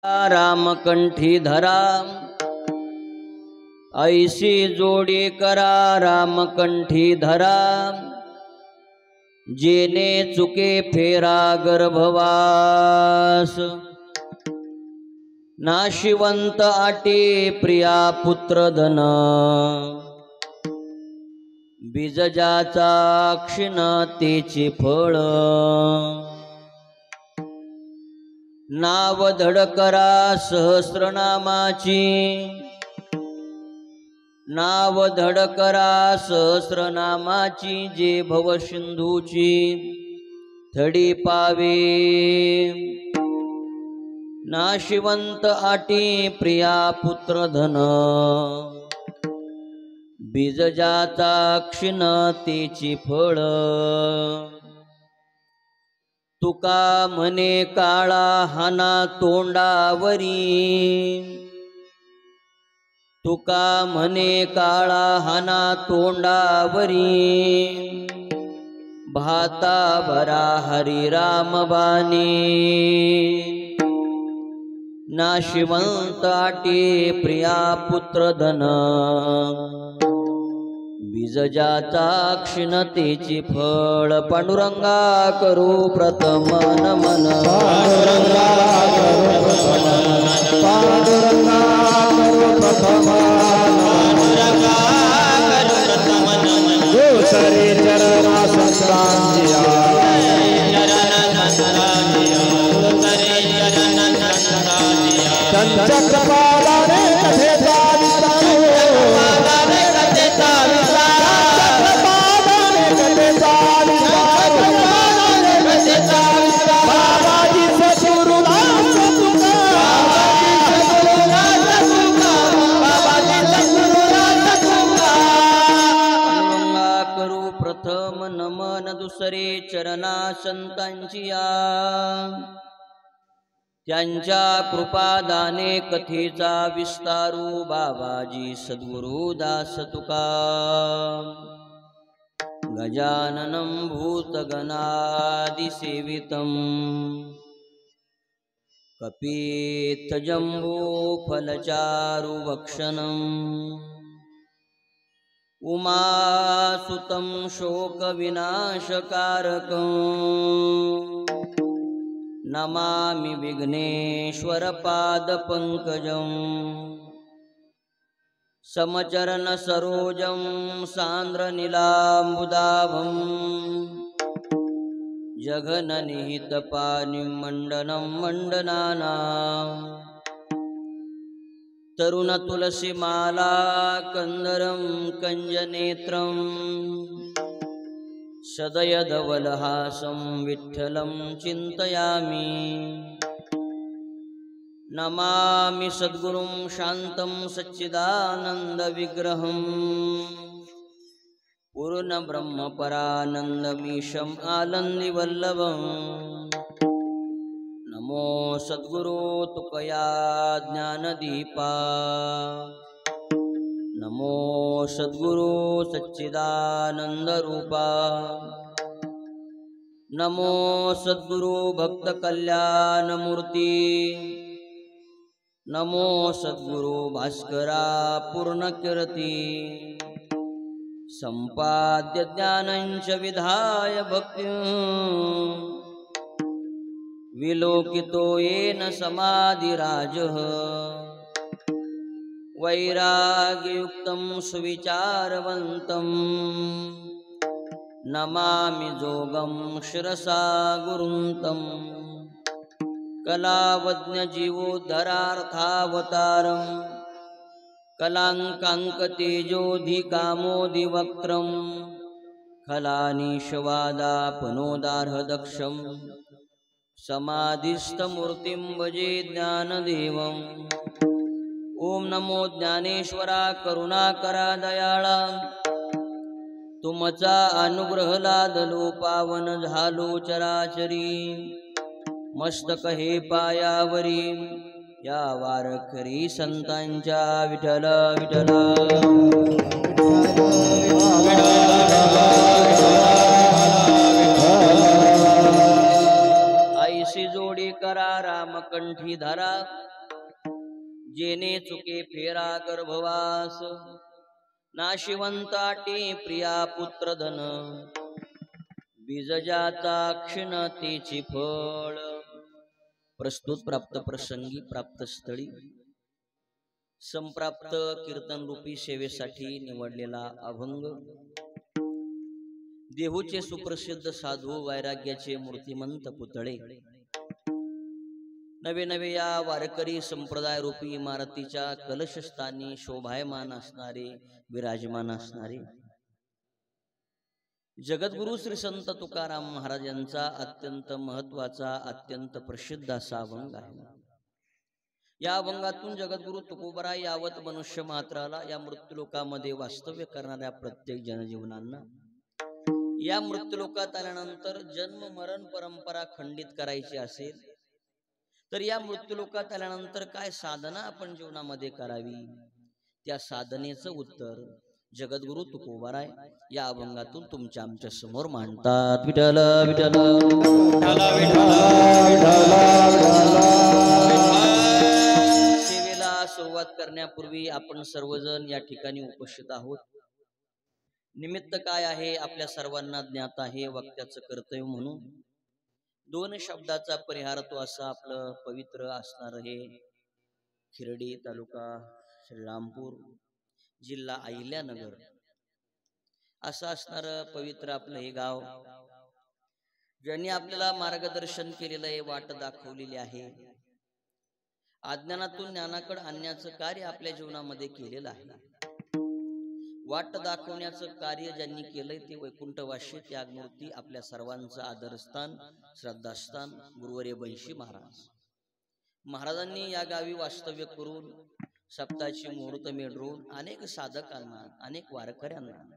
रामकंठी धरा ऐसी जोडी करा रामकंठी धरा जेने चुके फेरा गर्भवास नाशिवंत आटे प्रिया पुत्र धन बीजजाचा क्षीण तेचे फळ नाव धड करा सहस्रनामाची नाव धड करा सहस्रनामाची जे भवसिंधूची थडी पावे नाशिवंत आटी प्रिया पुत्र धन बीजजाचा क्षीण तेची फळ तुका म्हणे काळा हाना तोंडावरी तुका म्हणे काळा हाना तोंडावरी भाता भरा हरी राम बानी नाशिवंत आटे प्रिया पुत्र धन बीजजाचा क्षीणतेची फळ पांडुरंगा करू प्रथम नमन पांडुरंगा करू प्रथम पांडुरंगा करू प्रथम पांडुरंगा करू प्रथम नमन दुसरे चरणा संतांजिया चरणा संतांजिया दुसरे चरणा संतांजिया त्यांच्या कृपादाने कथेचा विस्तार दुसरे चरणा संतांचिया त्यांच्या कृपादाने कथेचा विस्तारू बाबाजी सद्गुरु दास तुका गजाननं भूतगणादिसेवितं कपित्थजम्बो फलचारुभक्षणम् उमासुतं शोकविनाशकारकं नमामि विघ्नेश्वरपादपङ्कजं समचरणसरोजं सान्द्रनीलाम्बुदाभं जघननिहितपाणिं मण्डनं मण्डनानाम् तरुण तुलसीमाला कंदरं कंजनेत्रं सदयधवलहासं विठ्ठलं चिन्तयामि नमामि सद्गुरुं शान्तं सच्चिदानन्दविग्रहं पूर्णब्रह्मपरानन्दमीशम् आनन्दिवल्लभम् नमो सद्गुरु तुकया ज्ञानदीपा नमो सद्गुरु सच्चिदानन्दरूपा नमो सद्गुरु भक्तकल्याणमूर्ती नमो सद्गुरु भास्करा पूर्णकीर्ती संपाद्य ज्ञानञ्च विधाय भक्तिं विलोकितो येन समाधिराजः वैराग्ययुक्तं सुविचारवन्तं नमामि जोगं शिरसा गुरुन्तं कलावज्ञजीवोद्धरार्थावतारं कलाङ्काङ्कतेजोधिकामोदिवक्त्रं खलानीशवादापनोदार्हदक्षं समाधिस्थमूर्तिं भजे ज्ञानदेवम् ओम नमो ज्ञानेश्वरा करुणाकरा दयाळा तुमचा अनुग्रह लादलो पावन झालो चराचरी मस्तक हे पायावरी या वारकरी संतांच्या विठ्ठल विठ्ठल ऐसी जोडी करा रामकंठी धरा जेने चुके फेरा गर्भवास नाशिवंताटी प्रिया पुत्र धन बीजजाचा क्षीणतेची फळ प्रस्तुत प्राप्त प्रसंगी प्राप्त स्थळी संप्राप्त कीर्तन रूपी सेवेसाठी निवडलेला अभंग देहूचे सुप्रसिद्ध साधू वैराग्याचे मूर्तिमंत पुतळे नवे नवे या वारकरी संप्रदाय रूपी इमारतीच्या कलशस्थानी शोभायमान असणारे विराजमान असणारे जगद्गुरु श्री संत तुकाराम महाराज यांचा अत्यंत महत्वाचा अत्यंत प्रसिद्ध असा अभंग आहे। या अभंगातून जगद्गुरु तुकोबराय यावत मनुष्य मात्राला या मृत्यूलोकामध्ये वास्तव्य करणाऱ्या प्रत्येक जनजीवनांना या मृत्यूलोकात आल्यानंतर जन्म मरण परंपरा खंडित करायची असेल तर या मृत्यूलोकात आल्यानंतर काय साधना आपण जीवनामध्ये करावी त्या साधनेचं उत्तर जगद्गुरु तुकोबराय या अभंगातून तुमच्या आमच्या समोर मांडतात। विठ्ठल विठ्ठल सेवेला सुरुवात करण्यापूर्वी आपण सर्वजण या ठिकाणी उपस्थित आहोत। निमित्त काय आहे आपल्या सर्वांना ज्ञात आहे। वक्त्याचं कर्तव्य म्हणून दोन शब्दाचा परिहार तो असा आपलं पवित्र असणार हे खिरडी तालुका श्रीरामपूर जिल्हा अहिल्यानगर असं असणार पवित्र आपलं हे गाव ज्यांनी आपल्याला मार्गदर्शन केलेलं आहे वाट दाखवलेली आहे अज्ञानातून ज्ञानाकडे आणण्याचं कार्य आपल्या जीवनामध्ये केलेलं आहे। वाट दाखवण्याचं कार्य ज्यांनी केलंय ते वैकुंठवासी त्यागमूर्ती आपल्या सर्वांचं आदरस्थान श्रद्धास्थान गुरुवर्य बंशी महाराजांनी या गावी वास्तव्य करून सप्ताची मुहूर्त मेढरून अनेक साधकांना अनेक वारकऱ्यांना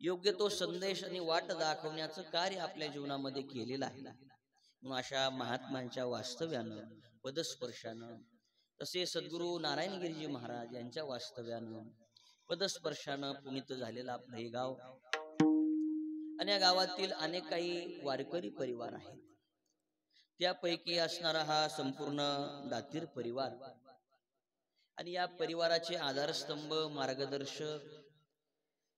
योग्य तो संदेश आणि वाट दाखवण्याचं कार्य आपल्या जीवनामध्ये केलेलं आहे। म्हणून अशा महात्म्यांच्या वास्तव्यानं पदस्पर्शानं तसे सद्गुरु नारायणगिरीजी महाराज यांच्या वास्तव्यानं पदस्पर्शानं पुनीत झालेलं आपलं हे गाव आणि या गावातील अनेक काही वारकरी परिवार आहेत। त्यापैकी असणारा हा संपूर्ण दातीर परिवार आणि या परिवाराचे आधारस्तंभ मार्गदर्शक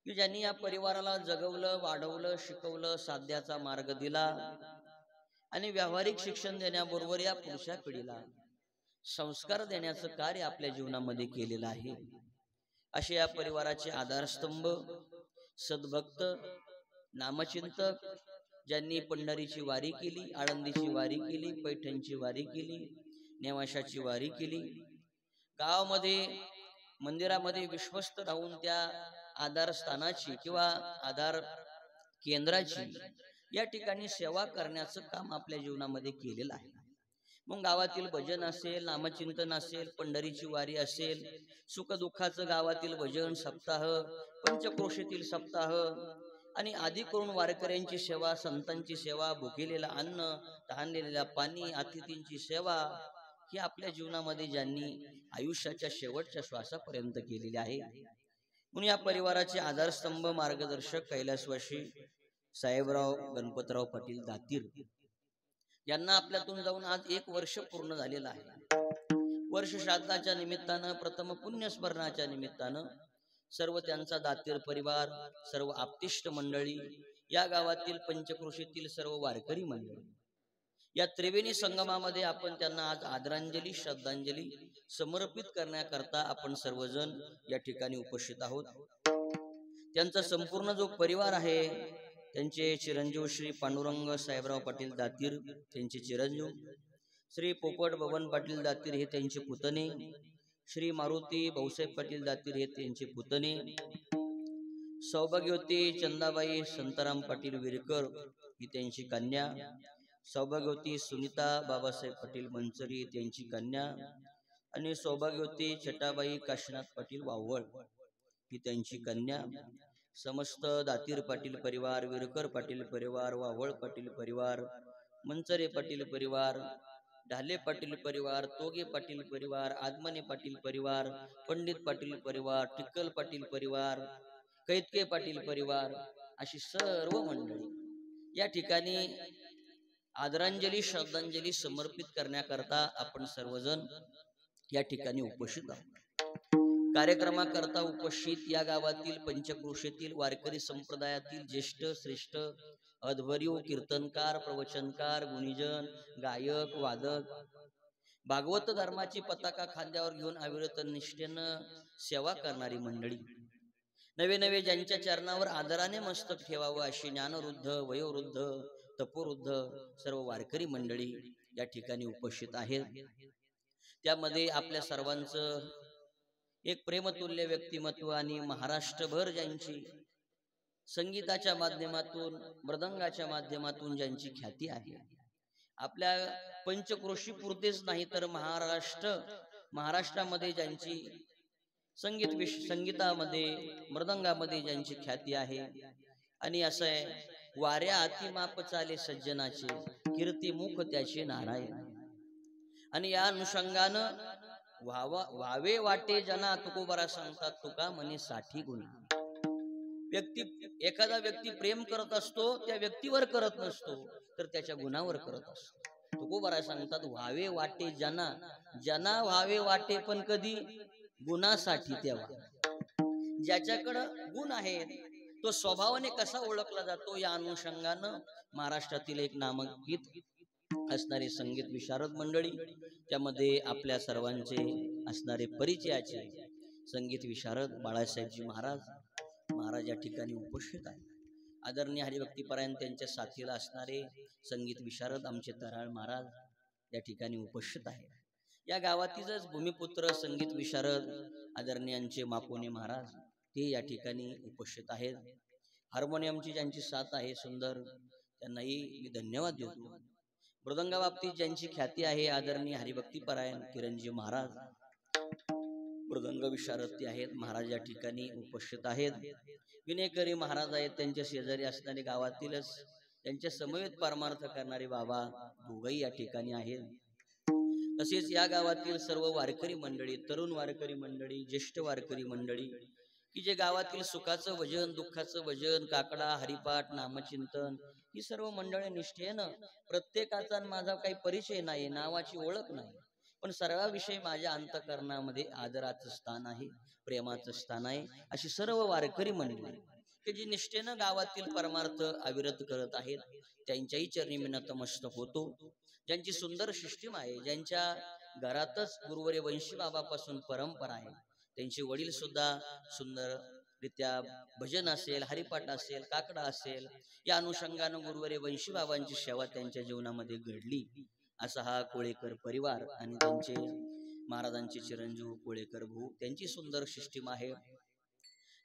की ज्यांनी या परिवाराला जगवलं वाढवलं शिकवलं साध्याचा मार्ग दिला आणि व्यावहारिक शिक्षण देण्याबरोबर या पुढच्या पिढीला संस्कार देण्याचं कार्य आपल्या जीवनामध्ये केलेलं आहे। असे या परिवाराचे आधारस्तंभ सद्भक्त नामचिंतक ज्यांनी पंढरीची वारी केली आळंदीची वारी केली पैठणची वारी केली नेवाशाची वारी केली गावामध्ये मंदिरामध्ये विश्वस्त राहून त्या आधारस्थानाची किंवा आधार केंद्राची या ठिकाणी सेवा करण्याचं काम आपल्या जीवनामध्ये केलेलं आहे। मग गावातील भजन असेल नामचिंतन असेल पंढरीची वारी असेल सुखदुःखाचं गावातील भजन सप्ताह पंचक्रोशीतील सप्ताह आणि आदी करून वारकऱ्यांची सेवा संतांची सेवा भुकेलेलं अन्न तहानलेलं पाणी अतिथींची सेवा ही आपल्या जीवनामध्ये ज्यांनी आयुष्याच्या शेवटच्या श्वासापर्यंत केलेली आहे। म्हणून या परिवाराचे आधारस्तंभ मार्गदर्शक कैलासवासी साहेबराव गणपतराव पाटील दातीर यांना आपल्यातून जाऊन आज 1 वर्ष पूर्ण झालेलं आहे। वर्ष श्राद्धाच्या निमित्तानं प्रथम पुण्यस्मरणाच्या निमित्तानं सर्व त्यांचा दातीर परिवार सर्व आप्तिष्ट मंडळी या गावातील पंचक्रोशीतील सर्व वारकरी मंडळी या त्रिवेणी संगमामध्ये आपण त्यांना आज आदरांजली श्रद्धांजली समर्पित करण्याकरता आपण सर्वजण या ठिकाणी उपस्थित आहोत। त्यांचा संपूर्ण जो परिवार आहे त्यांचे चिरंजीव श्री पांडुरंग साहेबराव पाटील दातीर त्यांचे चिरंजीव श्री पोपट बबन पाटील दातीर हे त्यांचे पुतणे श्री मारुती भाऊसाहेब पाटील दातीर हे त्यांचे पुतणे सौभाग्यवती चंदाबाई संताराम पाटील विरकर ही त्यांची कन्या सौभाग्यवती सुनीता बाबासाहेब पाटील मंचरी त्यांची कन्या आणि सौभाग्यवती छटाबाई काशीनाथ पाटील वावळ ही त्यांची कन्या समस्त दातीर पाटील परिवार विरकर पाटील परिवार वावळ पाटील परिवार मंचरे पाटील परिवार ढाले पाटील परिवार तोगे पाटील परिवार आदमने पाटील परिवार पंडित पाटील परिवार टिक्कल पाटील परिवार कैतके पाटील परिवार अशी सर्व मंडळी या ठिकाणी आदरांजली श्रद्धांजली समर्पित करण्याकरता आपण सर्वजण या ठिकाणी उपस्थित आहोत. कार्यक्रमाकरता उपस्थित या गावातील पंचक्रोशीतील वारकरी संप्रदायातील ज्येष्ठ श्रेष्ठ अध्वर्यू कीर्तनकार प्रवचनकार गुणीजन गायक वादक भागवत धर्माची पताका खांद्यावर घेऊन अविरत निष्ठेनं सेवा करणारी मंडळी, नवे नवे ज्यांच्या चरणावर आदराने मस्तक ठेवावं अशी ज्ञानवृद्ध वयोवृद्ध तपोवृद्ध सर्व वारकरी मंडळी या ठिकाणी उपस्थित आहेत. त्यामध्ये आपल्या सर्वांचं एक प्रेमतुल्य व्यक्तिमत्व आणि महाराष्ट्रभर ज्यांची संगीताच्या माध्यमातून मृदंगाच्या माध्यमातून ज्यांची ख्याती आहे, आपल्या पंचक्रोशी पुरतेच नाही तर महाराष्ट्रामध्ये ज्यांची संगीतामध्ये मृदंगामध्ये ज्यांची ख्याती आहे. आणि असं आहे, वाऱ्या अति माप चाले सज्जनाचे कीर्ती मुख त्याचे नारायण. आणि या अनुषंगानं व्हावे वाटे जना तुकोबारा सांगतात तुका म्हणे 60 गुणी. एखादा व्यक्ती प्रेम करत असतो त्या व्यक्तीवर करत नसतो तर त्याच्या गुणावर करत असतो. तुकोबारा सांगतात व्हावे वाटे जना व्हावे वाटे पण कधी गुणासाठी. तेव्हा ज्याच्याकडं गुण आहेत तो स्वभावाने कसा ओळखला जातो या अनुषंगानं महाराष्ट्रातील एक नामांकित असणारे संगीत विशारद मंडळी, त्यामध्ये आपल्या सर्वांचे असणारे परिचयाचे संगीत विशारद बाळासाहेबजी महाराज या ठिकाणी उपस्थित आहे. आदरणीय हरिभक्तीपरायण त्यांच्या साथीला असणारे संगीत विशारद आमचे तराळ महाराज या ठिकाणी उपस्थित आहे. या गावातीलच भूमिपुत्र संगीत विशारद आदरणीयांचे मापोने महाराज ते या ठिकाणी उपस्थित आहेत. हार्मोनियमची ज्यांची साथ आहे सुंदर, त्यांनाही मी धन्यवाद देतो. मृदंगा बाबतीत ज्यांची ख्याती आहे आदरणीय हरिभक्तीपरायण किरणजी महाराज मृदंग विशारद ते आहेत. महाराज या ठिकाणी उपस्थित आहेत. विनेकरी महाराज आहेत. त्यांच्या शेजारी असणारे गावातीलच त्यांच्या समवेत परमार्थ करणारे बाबा दोघही या ठिकाणी आहेत. तसेच या गावातील सर्व वारकरी मंडळी, तरुण वारकरी मंडळी, ज्येष्ठ वारकरी मंडळी की जे गावातील सुखाचं भजन दुःखाचं भजन काकडा हरिपाठ नामचिंतन ही सर्व मंडळी निष्ठेनं, प्रत्येकाचा माझा काही परिचय नाही, नावाची ओळख नाही, पण सर्वाविषयी माझ्या अंतःकरणामध्ये आदराचं स्थान आहे, प्रेमाचं स्थान आहे, अशी सर्व वारकरी मंडळी की जी निष्ठेनं गावातील परमार्थ अविरत करत आहेत, त्यांच्याही चरणी मी नतमस्तक होतो. ज्यांची सुंदर सिस्टीम आहे, ज्यांच्या घरातच गुरुवर्य वंशी बाबापासून परंपरा आहे, त्यांचे वडील सुद्धा सुंदररित्या भजन असेल हरिपाठ असेल काकडा असेल या अनुषंगानं गुरुवर्य वंशी बाबांची सेवा त्यांच्या जीवनामध्ये घडली. असा हा कोळेकर परिवार आणि त्यांचे महाराजांचे चिरंजीव कोळेकर भाऊ त्यांची सुंदर सिस्टीम आहे.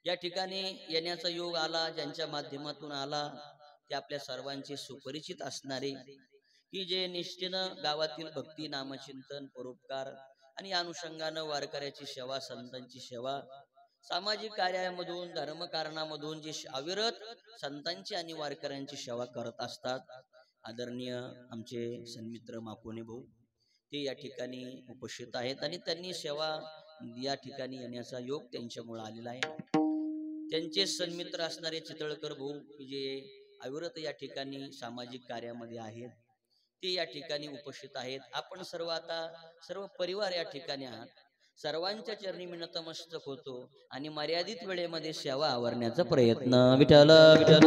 या ठिकाणी येण्याचा योग आला, ज्यांच्या माध्यमातून आला ते आपल्या सर्वांचे सुपरिचित असणारे की जे निष्ठेनं गावातील भक्ती नामचिंतन परोपकार आणि या अनुषंगानं वारकऱ्याची सेवा संतांची सेवा सामाजिक कार्यामधून धर्मकारणामधून जे अविरत संतांची आणि वारकऱ्यांची सेवा करत असतात. आदरणीय आमचे सन्मित्र मापोने भाऊ ते या ठिकाणी उपस्थित आहेत आणि त्यांनी सेवा या ठिकाणी येण्याचा योग त्यांच्यामुळे आलेला आहे. त्यांचे सन्मित्र असणारे चितळकर भाऊ जे अविरत या ठिकाणी सामाजिक कार्यामध्ये आहेत ते या ठिकाणी उपस्थित आहेत. आपण सर्व आता सर्व परिवार या ठिकाणी आहात. सर्वांच्या चरणी मी नतमस्तक होतो आणि मर्यादित वेळेमध्ये सेवा आवरण्याचा प्रयत्न. विठ्ठल विठ्ठल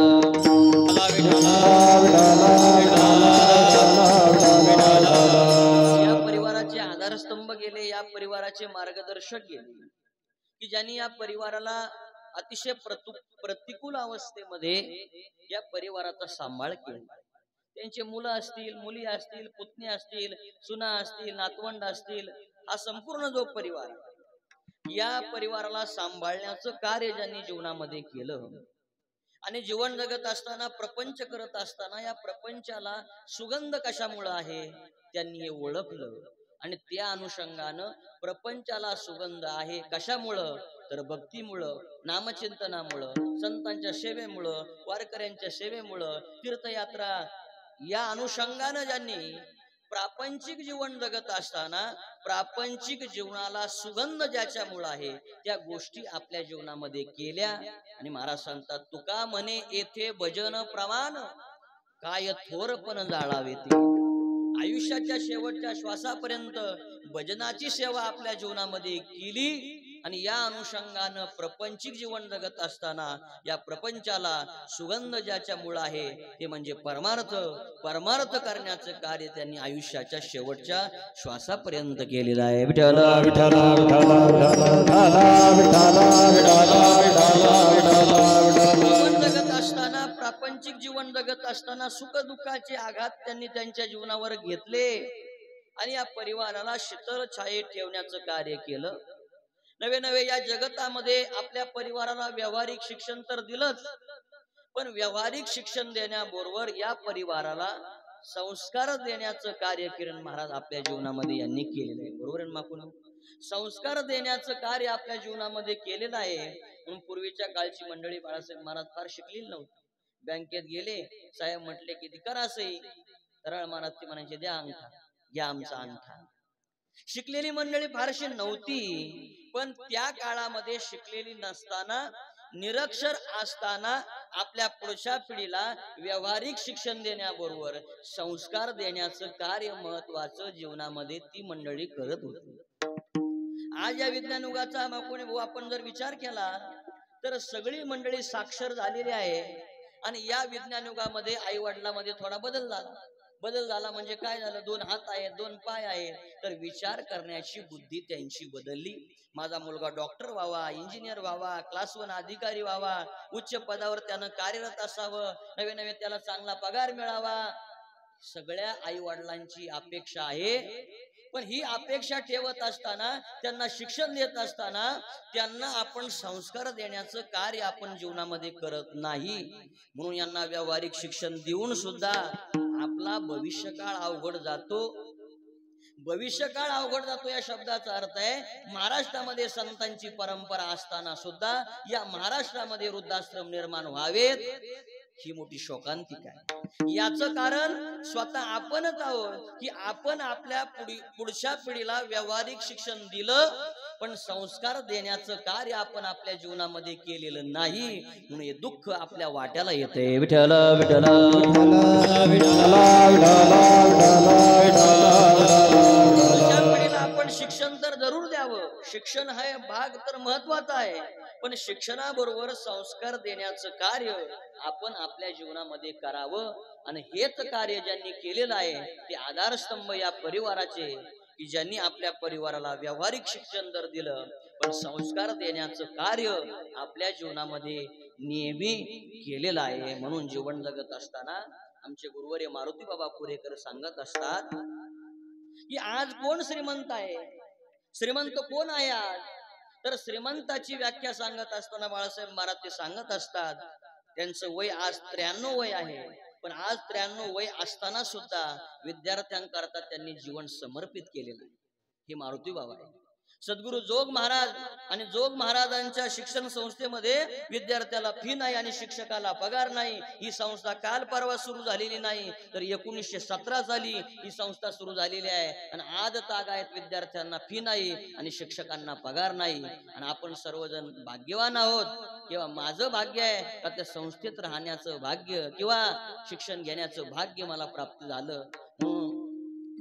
या परिवाराचे आधारस्तंभ गेले, या परिवाराचे मार्गदर्शक गेले की ज्यांनी या परिवाराला अतिशय प्रतिकूल अवस्थेमध्ये या परिवाराचा सांभाळ केला. त्यांचे मुलं असतील मुली असतील पुतणे असतील सुना असतील नातवंड असतील, हा संपूर्ण जो परिवार या परिवाराला सांभाळण्याचं कार्य ज्यांनी जीवनामध्ये केलं आणि जीवन जगत असताना प्रपंच करत असताना या प्रपंचाला सुगंध कशामुळे आहे त्यांनी हे ओळखलं आणि त्या अनुषंगानं प्रपंचाला सुगंध आहे कशामुळं तर भक्तीमुळं नामचिंतनामुळं संतांच्या सेवेमुळं वारकऱ्यांच्या सेवेमुळं तीर्थयात्रा या अनुषंगानं ज्यांनी प्रापंचिक जीवन जगत असताना प्रापंचिक जीवनाला सुगंध ज्याच्यामुळे आहे त्या गोष्टी आपल्या जीवनामध्ये केल्या. आणि महाराज सांगतात तुका म्हणे येथे भजन प्रमाण काय थोरपण जाळावे ते. आयुष्याच्या शेवटच्या श्वासापर्यंत भजनाची सेवा आपल्या जीवनामध्ये केली आणि या अनुषंगानं प्रपंचिक जीवन जगत असताना या प्रपंचाला सुगंध ज्याच्या मूळ आहे ते म्हणजे परमार्थ. परमार्थ करण्याचं कार्य त्यांनी आयुष्याच्या शेवटच्या श्वासापर्यंत केलेलं आहे. विठ्ठल विठ्ठल जीवन जगत असताना, प्रापंचिक जीवन जगत असताना सुख दुःखाचे आघात त्यांनी त्यांच्या जीवनावर घेतले आणि या परिवाराला शीतल छायेत ठेवण्याचं कार्य केलं. नवे नवे या जगतामध्ये आपल्या परिवाराला व्यावहारिक शिक्षण तर दिलंच, पण व्यावहारिक शिक्षण देण्याबरोबर या परिवाराला संस्कार देण्याचं कार्य किरण महाराज आपल्या जीवनामध्ये यांनी केलेलं आहे. बरोबर आहे माकून? संस्कार देण्याचं कार्य आपल्या जीवनामध्ये केलेलं आहे. म्हणून पूर्वीच्या काळची मंडळी बाळासाहेब महाराज फार शिकलेली नव्हती. बँकेत गेले, साहेब म्हटले किती करा सही, सरळ महाराज ती म्हणायचे द्या अंगठा, घ्या आमचा अंगठा. शिकलेली मंडळी फारशी नव्हती, पण त्या काळामध्ये शिकलेली नसताना, निरक्षर असताना आपल्या पुढच्या पिढीला व्यावहारिक शिक्षण देण्याबरोबर संस्कार देण्याचं कार्य महत्वाचं जीवनामध्ये ती मंडळी करत होती. आज या विज्ञान युगाचा आपण जर विचार केला तर सगळी मंडळी साक्षर झालेली आहे आणि या विज्ञान युगामध्ये आई वडिलांमध्ये थोडा बदल झाला. बदल झाला म्हणजे काय झालं? 2 हात आहेत, 2 पाय आहेत, तर विचार करण्याची बुद्धी त्यांची बदलली. माझा मुलगा डॉक्टर व्हावा, इंजिनियर व्हावा, क्लास 1 अधिकारी व्हावा, उच्च पदावर त्यानं कार्यरत असावं, नवे नवे त्याला चांगला पगार मिळावा, सगळ्या आई वडिलांची अपेक्षा आहे. पण ही अपेक्षा ठेवत असताना, त्यांना शिक्षण देत असताना त्यांना आपण संस्कार देण्याचं कार्य आपण जीवनामध्ये करत नाही. म्हणून यांना व्यावहारिक शिक्षण देऊन सुद्धा आपला भविष्यकाळ अवघड जातो. भविष्यकाळ अवघड जातो या शब्दाचा अर्थ आहे महाराष्ट्रामध्ये संतांची परंपरा असताना सुद्धा या महाराष्ट्रामध्ये वृद्धाश्रम निर्माण व्हावेत ही मोठी शोकांतिका आहे. याचं कारण स्वतः आपणच आहोत की आपण आपल्या पुढच्या पिढीला व्यावहारिक शिक्षण दिलं पण संस्कार देण्याचं कार्य आपण आपल्या जीवनामध्ये केलेलं नाही, म्हणून हे दुःख आपल्या वाट्याला येते. विठ्ठल विठ्ठल आपण शिक्षण तर जरूर द्यावं. शिक्षण हा भाग तर महत्वाचा आहे, पण शिक्षणाबरोबर संस्कार देण्याचं कार्य आपण आपल्या जीवनामध्ये करावं. आणि हेच कार्य ज्यांनी केलेलं आहे ते आधारस्तंभ या परिवाराचे, की ज्यांनी आपल्या परिवाराला व्यावहारिक शिक्षण तर दिलं पण संस्कार देण्याचं कार्य आपल्या जीवनामध्ये नेहमी केलेलं आहे. म्हणून जीवन जगत असताना आमचे गुरुवर्य मारुती बाबा पुरेकर सांगत असतात की आज कोण श्रीमंत आहे, श्रीमंत कोण आहे आज, तर श्रीमंताची व्याख्या सांगत असताना बाळासाहेब महाराज ते सांगत असतात त्यांचं वय आज 93 वय आहे, पण आज 93 वय असताना सुद्धा विद्यार्थ्यांकरता त्यांनी जीवन समर्पित केलेलं आहे. हे मारुती बाबा आहे. सद्गुरु जोग महाराज आणि जोग महाराजांच्या शिक्षण संस्थेमध्ये विद्यार्थ्याला फी नाही आणि शिक्षकाला पगार नाही. ही संस्था काल परवा सुरू झालेली नाही, तर 1917 साली ही संस्था सुरू झालेली आहे आणि आज तागायत विद्यार्थ्यांना फी नाही आणि शिक्षकांना पगार नाही. आणि आपण सर्वजण भाग्यवान आहोत. किंवा माझं भाग्य आहे का त्या संस्थेत राहण्याचं भाग्य किंवा शिक्षण घेण्याचं भाग्य मला प्राप्त झालं.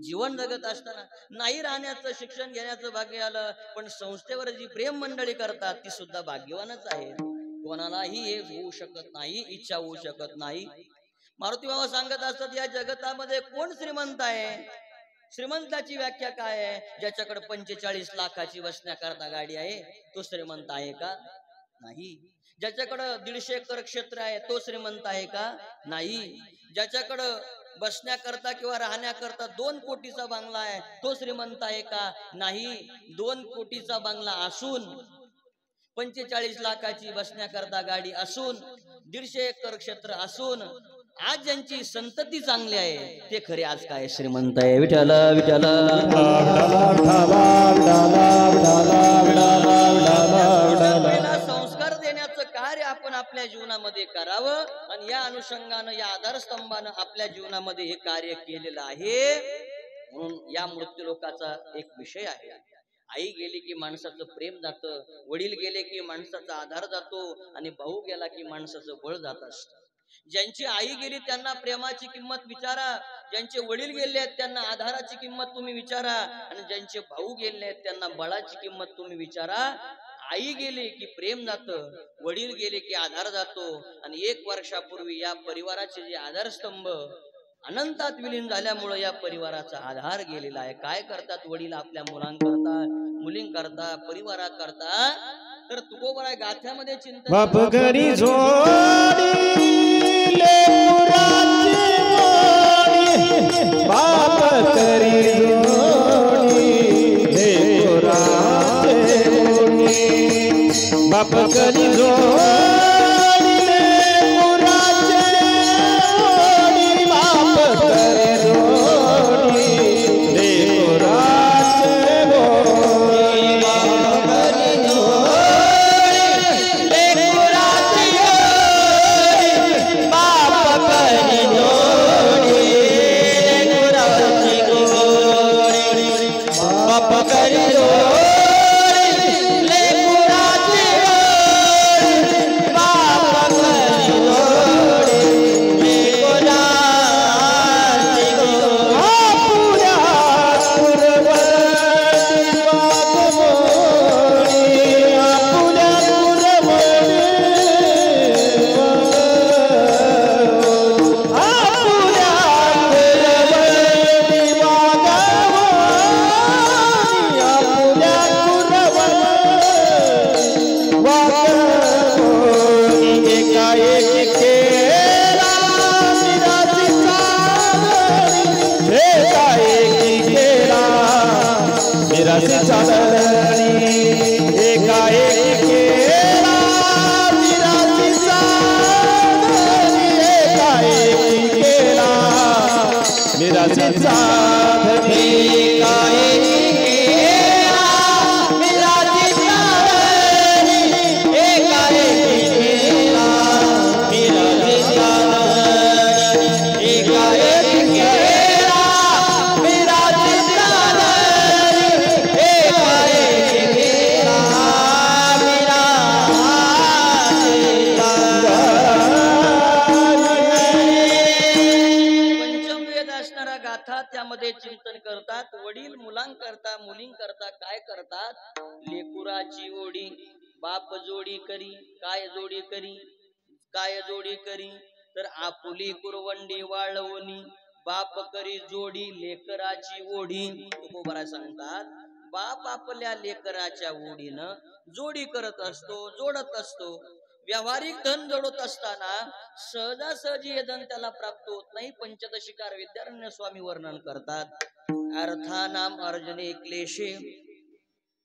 जीवन जगत असताना नाही राहण्याचं शिक्षण घेण्याचं भाग्य आलं, पण संस्थेवर जी प्रेम मंडळी करतात ती सुद्धा भाग्यवानच आहे. कोणालाही हे होऊ शकत नाही, इच्छा होऊ शकत नाही. मारुती बाबा सांगत असतात या जगतामध्ये कोण श्रीमंत आहे. श्रीमंताची व्याख्या काय आहे? ज्याच्याकडे 45 लाखाची बसण्याकरता गाडी आहे तो श्रीमंत आहे का? नाही. ज्याच्याकडे 150 एकर क्षेत्र आहे तो श्रीमंत आहे का? नाही. ज्याच्याकडे बसण्याकरता किंवा राहण्याकरता 2 कोटीचा बंगला आहे तो श्रीमंत आहे का? नाही. 2 कोटीचा बंगला असून 45 लाखाची बसण्याकरता गाडी असून 150 एकर क्षेत्र असून आज ज्यांची संतती चांगली आहे ते खरे आज काय श्रीमंत आहे. विठ्ठल विठ्ठल संस्कार देण्याचं कार्य आपण आपल्या जीवनामध्ये करावं आणि या अनुषंगानं या आधारस्तंभानं आपल्या जीवनामध्ये हे कार्य केलेलं आहे. म्हणून या मृत्यू लोकाचा एक विषय आहे. आई गेली की माणसाचं प्रेम जातं, वडील गेले की माणसाचा आधार जातो आणि भाऊ गेला की माणसाचं बळ जात असतं. ज्यांची आई गेली त्यांना प्रेमाची किंमत विचारा, ज्यांचे वडील गेले आहेत त्यांना आधाराची किंमत तुम्ही विचारा, आणि ज्यांचे भाऊ गेले आहेत त्यांना बळाची किंमत तुम्ही विचारा. आई गेली की प्रेम जातं, वडील गेले की आधार जातो. आणि 1 वर्षापूर्वी या परिवाराचे जे आधारस्तंभ अनंतात विलीन झाल्यामुळे या परिवाराचा आधार गेलेला आहे. काय करतात वडील आपल्या मुलांकरता, मुलींकरता, परिवाराकरता? तर तुकोबराय गाथ्यामध्ये चिंतन, बाप घरी जोडी लेकराची मोडी, बाप घरी जोडी लेकराची मोडी, बाप घरी जोडी लेकराची मोडी, बाप घरी जोडी लेकराची मोडी, बाप घरी चिंतन करतात. वडील मुलांकरता, मुलींकरता काय करतात? लेकुराची ओढी बाप जोडी करी, काय जोडी करी, काय जोडी करी, तर आपुली कुरवंडी वाळवणी, बाप करी जोडी लेकराची ओढी. तुकोबराय सांगतात, बाप आपल्या लेकराच्या ओढीनं जोडी करत असतो, जोडत असतो. व्यावहारिक धन जोडत असताना सहजासहजी हे धन त्याला प्राप्त होत नाही. पंचदशिकार विद्यारण्य स्वामी वर्णन करतात, अर्थानाम अर्जने क्लेशे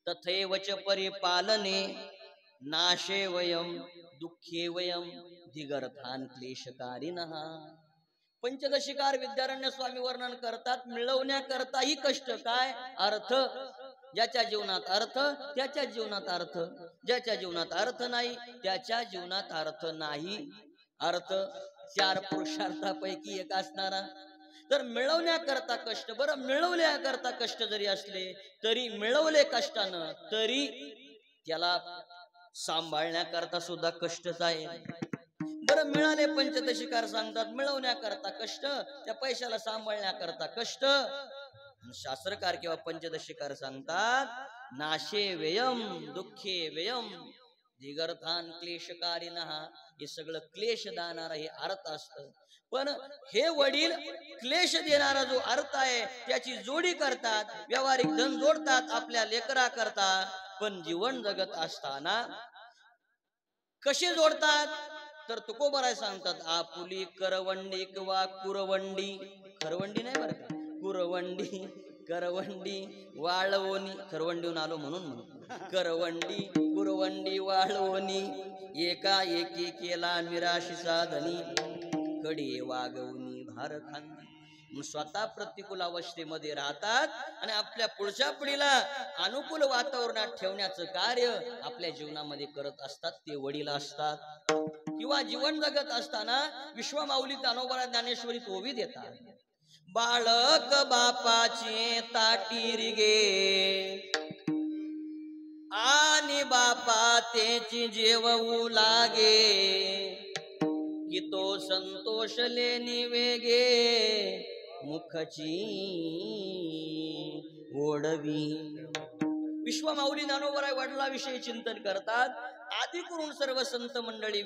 तथैवच परिपालने, नाशे वयम दुःखे वयम दिगर्थान क्लेशकारिणः. पंचदशिकार विद्यारण्य स्वामी वर्णन करतात, मिळवण्याकरताही कष्ट. काय अर्थ? ज्याच्या जीवनात अर्थ त्याच्या जीवनात अर्थ, ज्याच्या जीवनात अर्थ नाही त्याच्या जीवनात अर्थ नाही. अर्थ 4 पुरुषार्थापैकी एक असणारा. तर मिळवण्याकरता कष्ट. बरं, मिळवण्याकरता कष्ट जरी असले तरी, मिळवले कष्टानं तरी त्याला सांभाळण्याकरता सुद्धा कष्टच आहे. बरं, मिळाले, पंचदशिकार सांगतात मिळवण्याकरता कष्ट, त्या पैशाला सांभाळण्याकरता कष्ट. शास्त्रकार किंवा पंचदशिकार सांगतात, नाशे व्ययम दुःखे व्ययम दिगर्थान क्लेशकारिणः. हे सगळं क्लेश देणारा हे अर्थ असतं. पण हे वडील क्लेश देणारा जो अर्थ आहे त्याची जोडी करतात, व्यावहारिक धन जोडतात आपल्या लेकरा करता. पण जीवन जगत असताना कसे जोडतात? तर तुकोबराय सांगतात, आपुली करवंडी किंवा कुरवंडी, करवंडी नाही बरं का, कुरवंडी, करवंडी वाळवणी, करवंडीहून आलो म्हणून म्हणतो, करवंडी कुरवंडी वाळवणी, एका एकी केला निराशी साधनी, कडे वागवणी भार खांदी. स्वतः प्रतिकूल अवस्थेमध्ये राहतात आणि आपल्या पुढच्या पिढीला अनुकूल वातावरणात ठेवण्याचं कार्य आपल्या जीवनामध्ये करत असतात. ते वडील असतात. किंवा जीवन जगत असताना विश्वमाऊली ज्ञानोबा ज्ञानेश्वरीत ओवी देतात, बाळक बापाचे ताटीर गे आणि बापा त्याची जेवू लागे, की तो संतोष लेनी वेगे मुखची ओढवी. विश्वमाऊली ज्ञानोबराय वडिलांविषयी चिंतन करतात. आदी करून सर्व संत मंडळी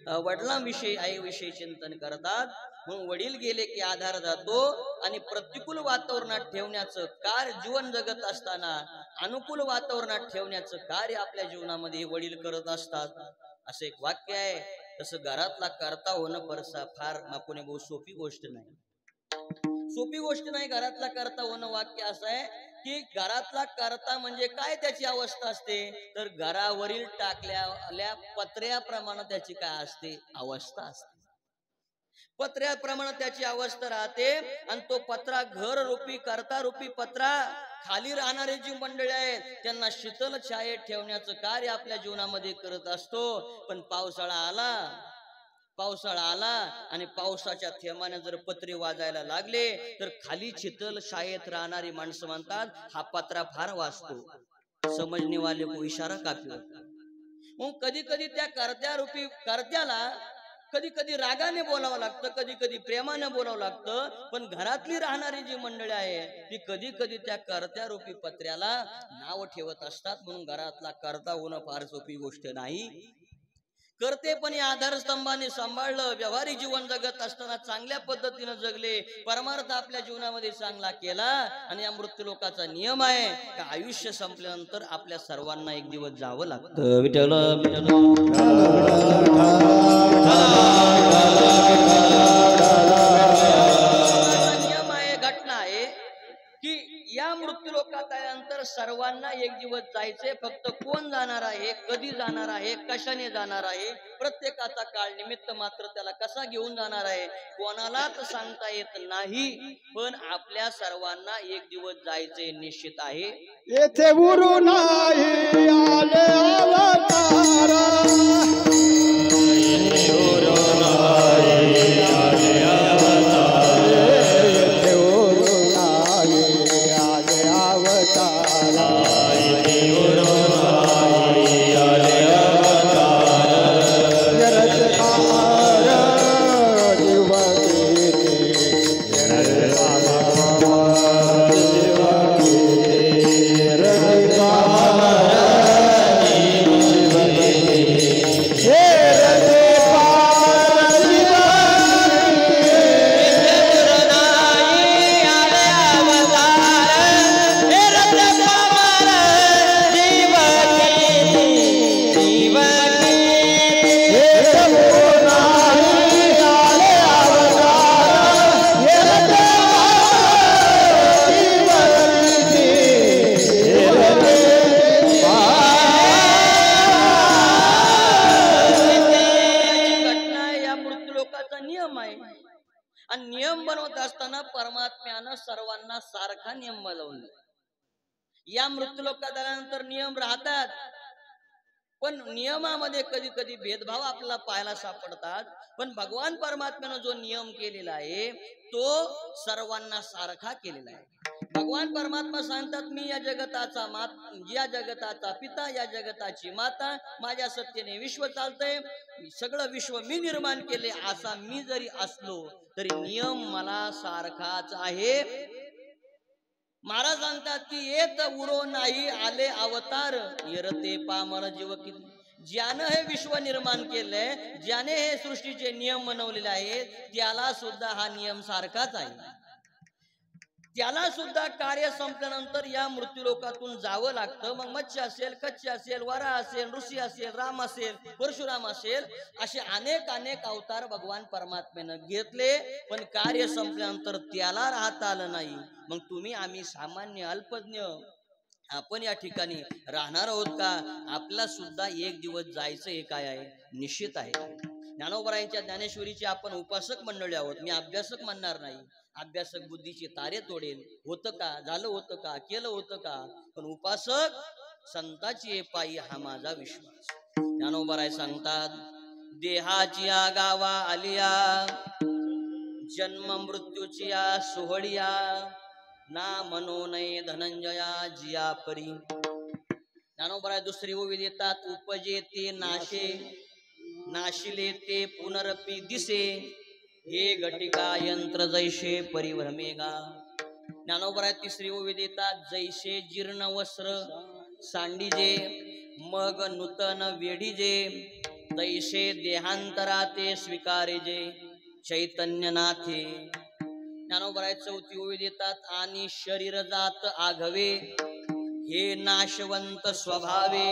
वडिलांविषयी आईविषयी चिंतन करतात. म्हणून वडील गेले की आधार जातो आणि प्रतिकूल वातावरणात ठेवण्याचं कार्य जीवन जगत असताना अनुकूल वातावरणात ठेवण्याचं कार्य आपल्या जीवनामध्ये वडील करत असतात. असं एक वाक्य आहे. तसं घरातला करता होणं परसा फार कोणी बहुत सोपी गोष्ट नाही. सोपी गोष्ट नाही घरातला करता होणं. वाक्य असं आहे की घरातला करता म्हणजे काय त्याची अवस्था असते तर घरावरील टाकलेल्या पत्र्याप्रमाणे त्याची काय असते अवस्था असते. पत्र्याप्रमाणे त्याची अवस्था राहते आणि तो पत्रा घर रूपी करता रूपी पत्रा खाली राहणारे जी मंडळी आहेत त्यांना शीतल छायेत ठेवण्याचं कार्य आपल्या जीवनामध्ये करत असतो. पण पावसाळा आला आणि पावसाच्या थेंबाने जर पत्रे वाजायला लागले तर खाली शीतल छायेत राहणारी माणसं म्हणतात हा पत्रा फार वाजतो. समजने वाले को इशारा काफी होता. मग कधी कधी त्या करत्या रूपी करत्याला कधी कधी रागाने बोलावं लागतं, कधी कधी प्रेमाने बोलावं लागतं. पण घरातली राहणारी जी मंडळी आहे ती कधी कधी त्या करत्या रूपी पत्र्याला नाव ठेवत असतात. म्हणून घरातला करता होणं फार सोपी गोष्ट नाही. करतेपणी आधारस्तंभाने सांभाळलं, व्यवहारिक जीवन जगत असताना चांगल्या पद्धतीने जगले, परमार्थ आपल्या जीवनामध्ये चांगला केला. आणि या मृत्यूलोकाचा नियम आहे का आयुष्य संपल्यानंतर आपल्या सर्वांना एक दिवस जावं लागतं. विठ्ठल नियम आहे, घटना आहे की या मृत्यूलोकात आल्यानंतर सर्वांना एक दिवस जायचे. फक्त कोण जाणार आहे, कधी जाणार आहे, कशाने जाणार आहे, प्रत्येकाचा काळ निमित्त मात्र त्याला कसा घेऊन जाणार आहे कोणालाच सांगता येत नाही. पण आपल्या सर्वांना एक दिवस जायचे निश्चित आहे. येथे उरू नाही आले अवतारा, परमात्म्यानं सर्वांना सारखा नियम बनवला. या मृत्यूलोकात आल्यानंतर नियम राहतात, पण नियमामध्ये कधी कधी भेदभाव आपल्याला पाहायला सापडतात. पण भगवान परमात्म्यानं जो नियम केलेला आहे तो सर्वांना सारखा केलेला आहे. भगवान परमात्मा सांगतात मी या जगताचा पिता, या जगताची माता, माझ्या सत्तेने विश्व चालतंय, सगळं विश्व मी निर्माण केले. असा मी जरी असलो तरी नियम मला सारखाच आहे. महाराज सांगतात की येत उरो नाही आले अवतार, येरते पामर जीव किती. ज्यानं हे विश्व निर्माण केलंय, ज्याने हे सृष्टीचे नियम बनवलेले आहेत, त्याला सुद्धा हा नियम सारखाच आहे. त्याला सुद्धा कार्य संपल्यानंतर या मृत्यूलोकातून जावं लागतं. मग मत्स्य असेल, कच्छ असेल, वरा असेल, ऋषी असेल, राम असेल, परशुराम असेल, असे अनेक अनेक अवतार भगवान परमात्म्यानं घेतले. पण कार्य संपल्यानंतर त्याला राहता आलं नाही. मग तुम्ही आम्ही सामान्य अल्पज्ञ आपण या ठिकाणी राहणार आहोत का? आपला सुद्धा एक दिवस जायचं हे काय आहे निश्चित आहे. ज्ञानोबरायांच्या ज्ञानेश्वरीचे आपण उपासक मंडळी आहोत. मी अभ्यासक म्हणणार नाही. अभ्यासक बुद्धीचे तारे तोडेल. होतं का, झालं होतं का, केलं होतं का, पण उपासक संताची पायी हा माझा विश्वास. ज्ञानोबराय सांगतात देहाची या गावा आलिया, जन्म मृत्यूची या सोहळिया, ना मनो नये धनंजया जिया परी. ज्ञानोबराय दुसरी ओवी देतात उपजे ते नाशे, नाशिले ते पुनरपी दिसे, हे घटिका यंत्र जैसे परिभ्रमेगा. ज्ञानोबराय तिसरी ओवी देतात, जैसे जीर्ण वस्त्र सांडीजे, मग नूतन वेढीजे, तैसे देहांतरा ते स्वीकारेजे, चैतन्यनाथे. ज्ञानोबराय चौथी ओवी देतात, आणि शरीर जात आघवे, हे नाशवंत स्वभावे,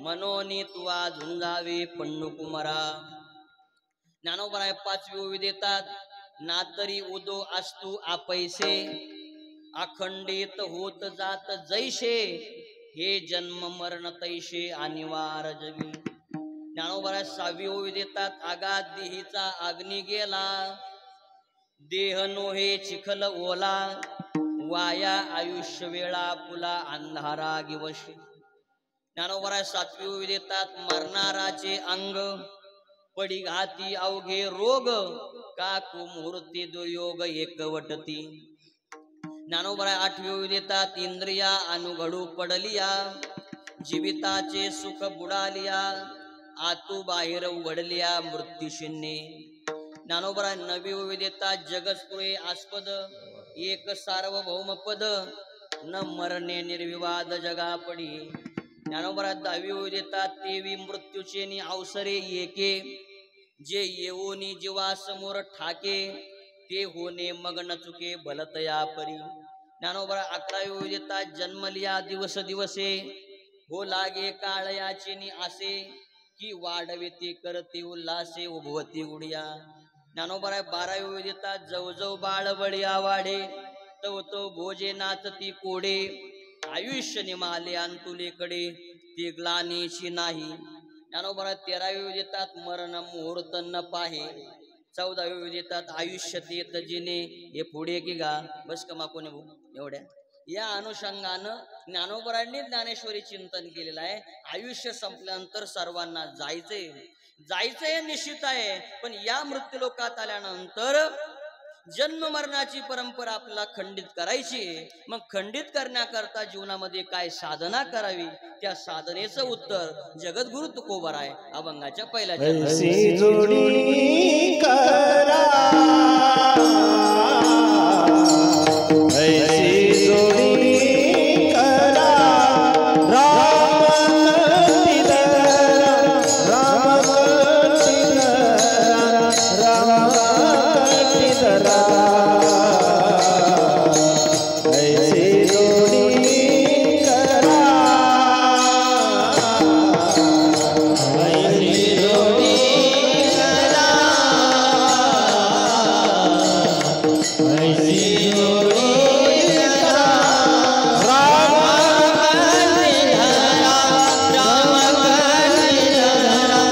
मनोनी तुवा झुंजावे पंडुकुमारा. ज्ञानोबराय पाचवी ओवी देतात, नातरी उदो असतू आपैसे, अखंडित होत जात जैसे, हे जन्म मरण तैसे अनिवार्य जगी. ज्ञानोबराय सहावी ओवी देतात, आगात देहीचा अग्नी गेला, देह नोहे चिखल ओला, वाया आयुष्य वेळा पुला अंधारा गिवशी. ज्ञानोबराय सातवी ओवी देतात, मरणाराचे अंग पडी घाती अवघे रोग, का कुमुहूर्ती दुर्योग एकवटती. ज्ञानोबराय आठवी ओवी देतात, इंद्रिया अनुघडू पडलिया, जीविताचे सुख बुडालिया, आतू बाहेर उघडलिया मृत्यूशिन्ने. ज्ञानोबराय नवी ओवी देतात, जगस्पुरे आस्पद एक सार्वभौम पद, न मरणे निर्विवाद जगा पडी. ज्ञानोबराय दहावी ओवी देतात, तेवी मृत्यूचे नि अवसरे एके, जे येऊनी जीवासमोर ठाके, ते होणे मग न चुके भलतया परी. ज्ञानोबराय अकरावी ओवी देतात, जन्मलिया दिवस दिवसे, हो लागे काळयाचे नि आसे, की वाढविती करते उल्हासे उभवती गुडिया. ज्ञानोबराय बारावी ओवी देतात, जवजव बाळ बळिया वाढे, तव तो भोजे नाचती कोडे, आयुष्य निमाले अंतुलेकडे, ती ग्लानीची नाही. ज्ञानोबराय 13वी ओवी देतात, मरण मुहूर्त न पाहे. 14वी ओवी देतात, आयुष्य तेत जिने, हे पुढे की गा बस कमा कोणी एवढ्या. या अनुषंगानं ज्ञानोबरायांनी ज्ञानेश्वरी चिंतन केलेलं आहे. आयुष्य संपल्यानंतर सर्वांना जायचंय निश्चित आहे, पण या मृत्यूलोकात आल्यानंतर जन्म मरणाची परंपरा आपल्याला खंडित करायची आहे. मग खंडित करण्याकरता जीवनामध्ये काय साधना करावी, त्या साधनेचं उत्तर जगद्गुरु तुकोबाराय अभंगाच्या पहिल्या ऐसी जोडी करा, ऐसी जोडी करा, राम करती धरा, राम करती धरा, राम करती धरा. ऐसी जोडी करा, ऐसी जोडी करा, ऐसी जोडी करा, राम करती धरा, राम करती धरा,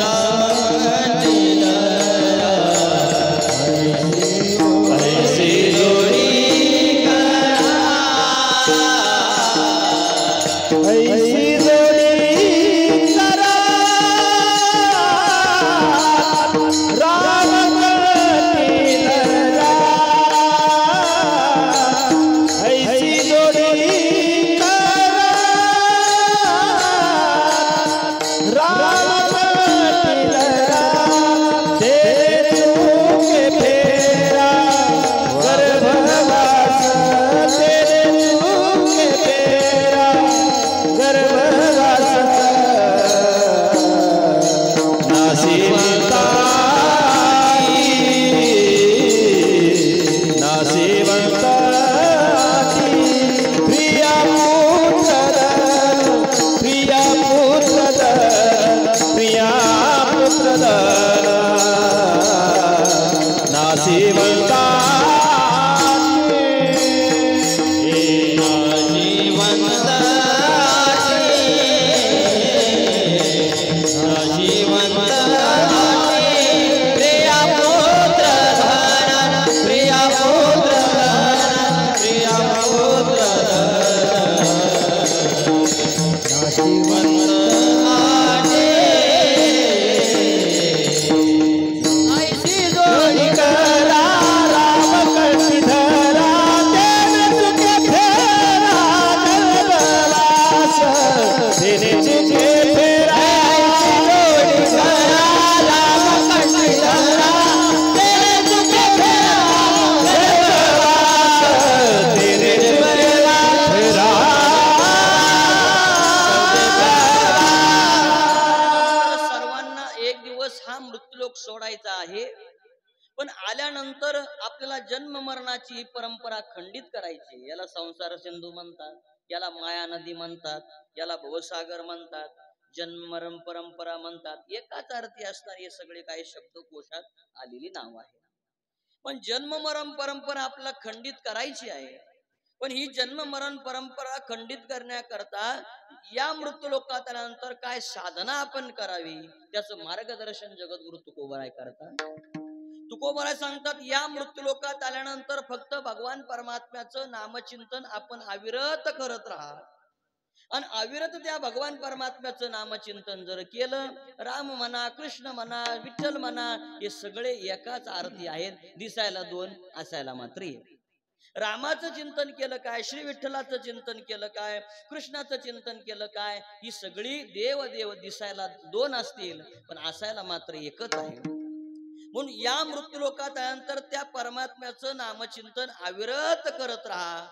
राम करती धरा. ऐसी जोडी करा, ऐसी जोडी करा, राम करती धरा. ऐसी जोडी करा, राम करती धरा. तेरे चूके फेरा गर्भवास, तेरे चूके फेरा गर्भवास. नाशिवंता नाशिवंता प्रिया पुत्र, प्रिया पुत्र, प्रिया पुत्र. नाशिवंता नाशिवंता प्रिया पुत्र धन, प्रिया पुत्र धन, प्रिया पुत्र नाशिवंत ऐसी जोडी करा, राम करती धरा, तेने चुके फेरा गर्भवास, तेने चुके फेरा. ऐसी जोडी करा, मृत्यूलोक सोडायचा आहे, पण आल्यानंतर आपल्याला जन्म मरणाची ही परंपरा खंडित करायची. याला संसार सिंधू म्हणतात, याला माया नदी म्हणतात, याला भवसागर म्हणतात, जन्म मरण परंपरा म्हणतात. एकाच अर्थी असणारे हे सगळे काही शब्दकोशात आलेली नाव आहे. पण जन्म मरण परंपरा आपल्याला खंडित करायची आहे. पण ही जन्म मरण परंपरा खंडित करण्याकरता या मृत्यूलोकात आल्यानंतर काय साधना आपण करावी, त्याचं मार्गदर्शन जगद्गुरु तुकोबाराय करतात. तुकोबाराय सांगतात, या मृत्यूलोकात आल्यानंतर फक्त भगवान परमात्म्याचं नामचिंतन आपण अविरत करत राहा. आणि अविरत त्या भगवान परमात्म्याचं नामचिंतन जर केलं, राम म्हणा, कृष्ण म्हणा, विठ्ठल म्हणा, हे सगळे एकाच अर्थी आहेत. दिसायला दोन, असायला मात्र एक. रामाचं चिंतन केलं काय, श्री विठ्ठलाचं चिंतन केलं काय, कृष्णाचं चिंतन केलं काय, ही सगळी देव देव दिसायला दोन असतील, पण असायला मात्र एकच आहे. म्हणून या मृत्यूलोकात आल्यानंतर त्या परमात्म्याचं नामचिंतन अविरत करत राहा.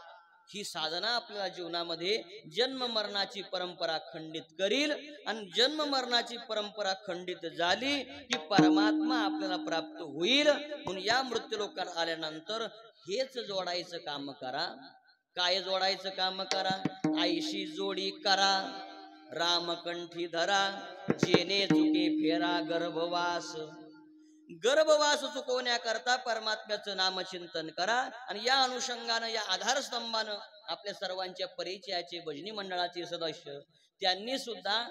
ही साधना आपल्याला जीवनामध्ये जन्म मरणाची परंपरा खंडित करील. आणि जन्म मरणाची परंपरा खंडित झाली की परमात्मा आपल्याला प्राप्त होईल. म्हणून या मृत्यूलोकात आल्यानंतर हेच जोडायचं काम करा. काय जोडायचं काम करा? आईशी जोडी करा, रामकंठी धरा, जेने चुके फेरा गर्भवास. गर्भवास चुकवण्याकरता परमात्म्याचं नामचिंतन करा. आणि या अनुषंगानं, या आधारस्तंभानं आपल्या सर्वांच्या परिचयाचे भजनी मंडळाचे सदस्य त्यांनी सुद्धा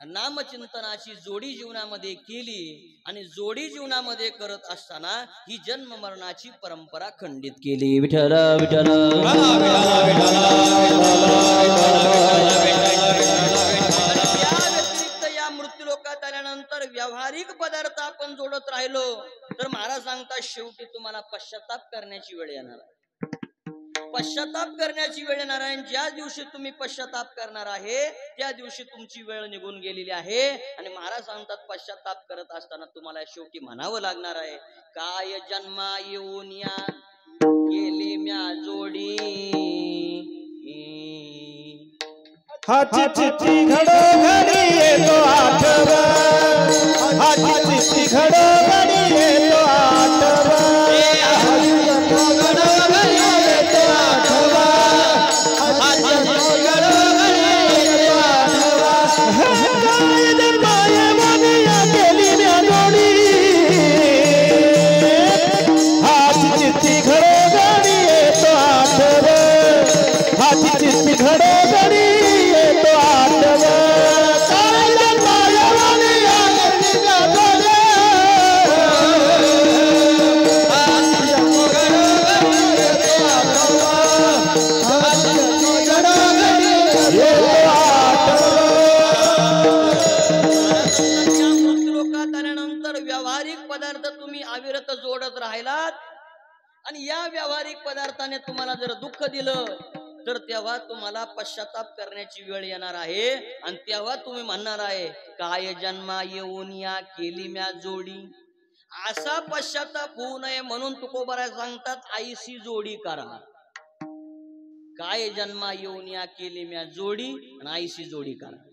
नामचिंतनाची जोडी जीवनामध्ये केली. आणि जोडी जीवनामध्ये करत असताना ही जन्म मरणाची परंपरा खंडित केली. विठ्ठल विठ्ठल मृत्यूलोकात आल्यानंतर व्यावहारिक पदार्थ आपण जोडत राहिलो तर महाराज सांगतात, शेवटी तुम्हाला पश्चाताप करण्याची वेळ येणार आहे. पश्चाताप करण्याची वेळ येणार आहे. ज्या दिवशी तुम्ही पश्चाताप करणार आहे त्या दिवशी तुमची वेळ निघून गेलेली आहे. आणि महाराज सांगतात, पश्चाताप करत असताना तुम्हाला शेवटी म्हणावं लागणार आहे, काय जन्मा येऊन या केली म्या जोडी. हाची चिठ्ठी घडोघडी येतो आठवा, हाची चिठ्ठी घडोघडी येतो आठवा, घडोघडी येतो आठवा, हाची चिठ्ठी घडोघडी येतो आठवा. काय जन्माये मोनिया केली म्या जोडी, हाची चिठ्ठी घडोघडी येतो आठवा, हाची चिठ्ठी घडोघडी येतो आठवा. काय जन्माये मोनिया केली म्या जोडी, हाची चिठ्ठी घडोघडी येतो आठवा, हाची चिठ्ठी घडोघडी येतो आठवा. मृत्यूलोकात आल्यानंतर व्यावहारिक पदार्थ तुम्ही अविरत जोडत राहिलात आणि या व्यावहारिक पदार्थाने तुम्हाला जर दुःख दिलं तर तेव्हा तुम्हाला पश्चाताप करण्याची वेळ येणार आहे. आणि तेव्हा तुम्ही म्हणणार आहे, काय जन्मा येऊन या केली म्या जोडी. असा पश्चाताप होऊ नये म्हणून तुकोबाराय सांगतात, आईशी जोडी करा. काय जन्मा येऊन या केली म्या जोडी आणि आईशी जोडी करा.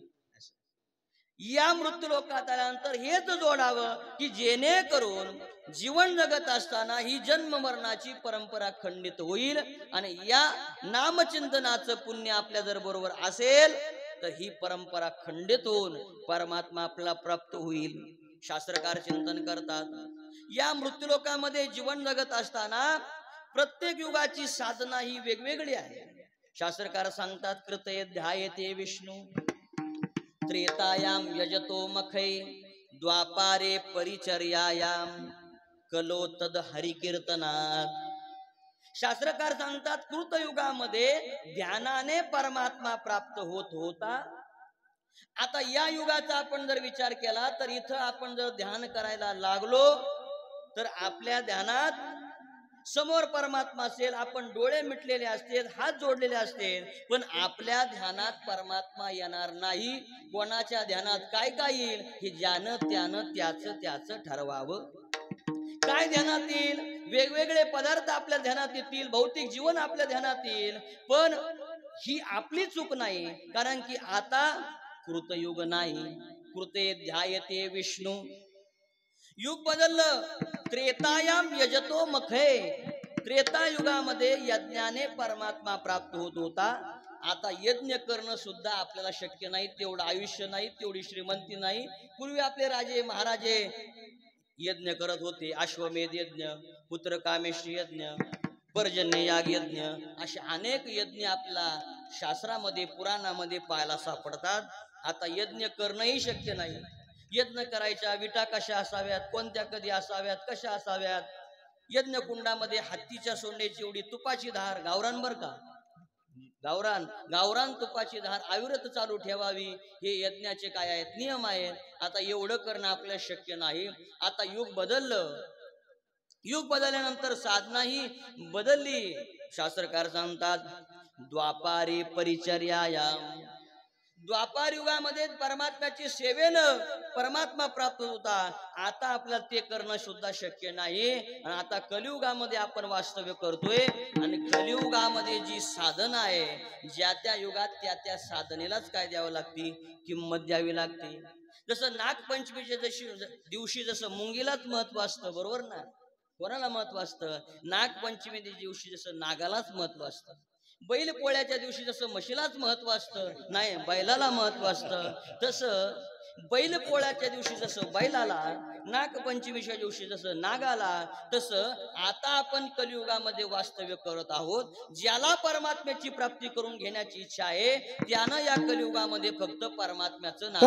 या मृत्यूलोकात आल्यानंतर हेच जोडावं की जेणेकरून जीवन जगत असताना ही जन्म मरणाची परंपरा खंडित होईल. आणि या नामचिंतनाचं पुण्य आपल्या जर बरोबर असेल तर ही परंपरा खंडित होऊन परमात्मा आपल्याला प्राप्त होईल. शास्त्रकार चिंतन करतात, या मृत्यूलोकामध्ये जीवन जगत असताना प्रत्येक युगाची साधना ही वेगवेगळी आहे. शास्त्रकार सांगतात, कृतये ध्यायते विष्णू, त्रेतायाम यजतो मखै, द्वापारे परिचर्यायाम, कलो तद हरिकीर्तनात. शास्त्रकार सांगतात, कृतयुगामध्ये ध्यानाने परमात्मा प्राप्त होत होता. आता या युगाचा आपण जर विचार केला तर इथं आपण जर ध्यान करायला लागलो तर आपल्या ध्यानात समोर परमात्मा असेल, आपण डोळे मिटलेले असतील, हात जोडलेले असतील, पण आपल्या ध्यानात परमात्मा येणार नाही. कोणाच्या ध्यानात काय काय येईल हे ज्यानं त्यानं त्याचं ठरवावं. काय ध्यानात येईल? वेगवेगळे पदार्थ आपल्या ध्यानात येतील, भौतिक जीवन आपल्या ध्यानात येईल, पण ही आपली चूक नाही. कारण की आता कृतयुग नाही. कृते ध्यायते विष्णू, युग बदललं. त्रेतायाम यजतो मखे. त्रेता युगामध्ये यज्ञाने परमात्मा प्राप्त होत होता. आता यज्ञ करणं सुद्धा आपल्याला शक्य नाही, तेवढं आयुष्य नाही, तेवढी श्रीमंती नाही. पूर्वी आपले राजे महाराजे यज्ञ करत होते. अश्वमेध यज्ञ, पुत्रकामेष्टी यज्ञ, पर्जन्य याग यज्ञ, असे अनेक यज्ञ आपला शास्त्रामध्ये पुराणामध्ये पाहायला सापडतात. आता यज्ञ करणंही शक्य नाही. यज्ञ करायच्या विटा कशा असाव्यात, कोणत्या कधी असाव्यात, कशा असाव्यात. यज्ञ कुंडामध्ये हत्तीच्या सोंडेची एवढी तुपाची धार, गावरान बर का, गावरान तुपाची धार अविरत चालू ठेवावी, हे यज्ञाचे काय आहेत, नियम आहेत. आता एवढं करणं आपल्याला शक्य नाही. आता युग बदललं. युग बदलल्यानंतर साधनाही बदलली. शास्त्रकार सांगतात द्वापारी परिचर्यायाम. द्वापार युगामध्ये परमात्म्याची सेवेनं परमात्मा प्राप्त होता. आता आपल्याला ते करणं सुद्धा शक्य नाही. आणि आता कलियुगामध्ये आपण वास्तव्य करतोय. आणि कलियुगामध्ये जी साधना आहे, ज्या त्या युगात त्या त्या साधनेलाच काय द्यावं लागते, किंमत द्यावी लागते. जसं नागपंचमीच्या दिवशी जसं मुंगीलाच महत्व असतं, बरोबर ना, कोणाला महत्व असतं, नागपंचमी दिवशी जसं नागालाच महत्व असतं. बैल पोळ्याच्या दिवशी जसं म्हशीलाच महत्व असतं, नाही बैलाला महत्व असतं, तसं बैल पोळ्याच्या दिवशी जसं बैलाला, नागपंचमीच्या दिवशी जसं नागाला, तसं आता आपण कलियुगामध्ये वास्तव्य करत आहोत. ज्याला परमात्म्याची प्राप्ती करून घेण्याची इच्छा आहे, त्यानं या कलियुगामध्ये फक्त परमात्म्याचं नाव,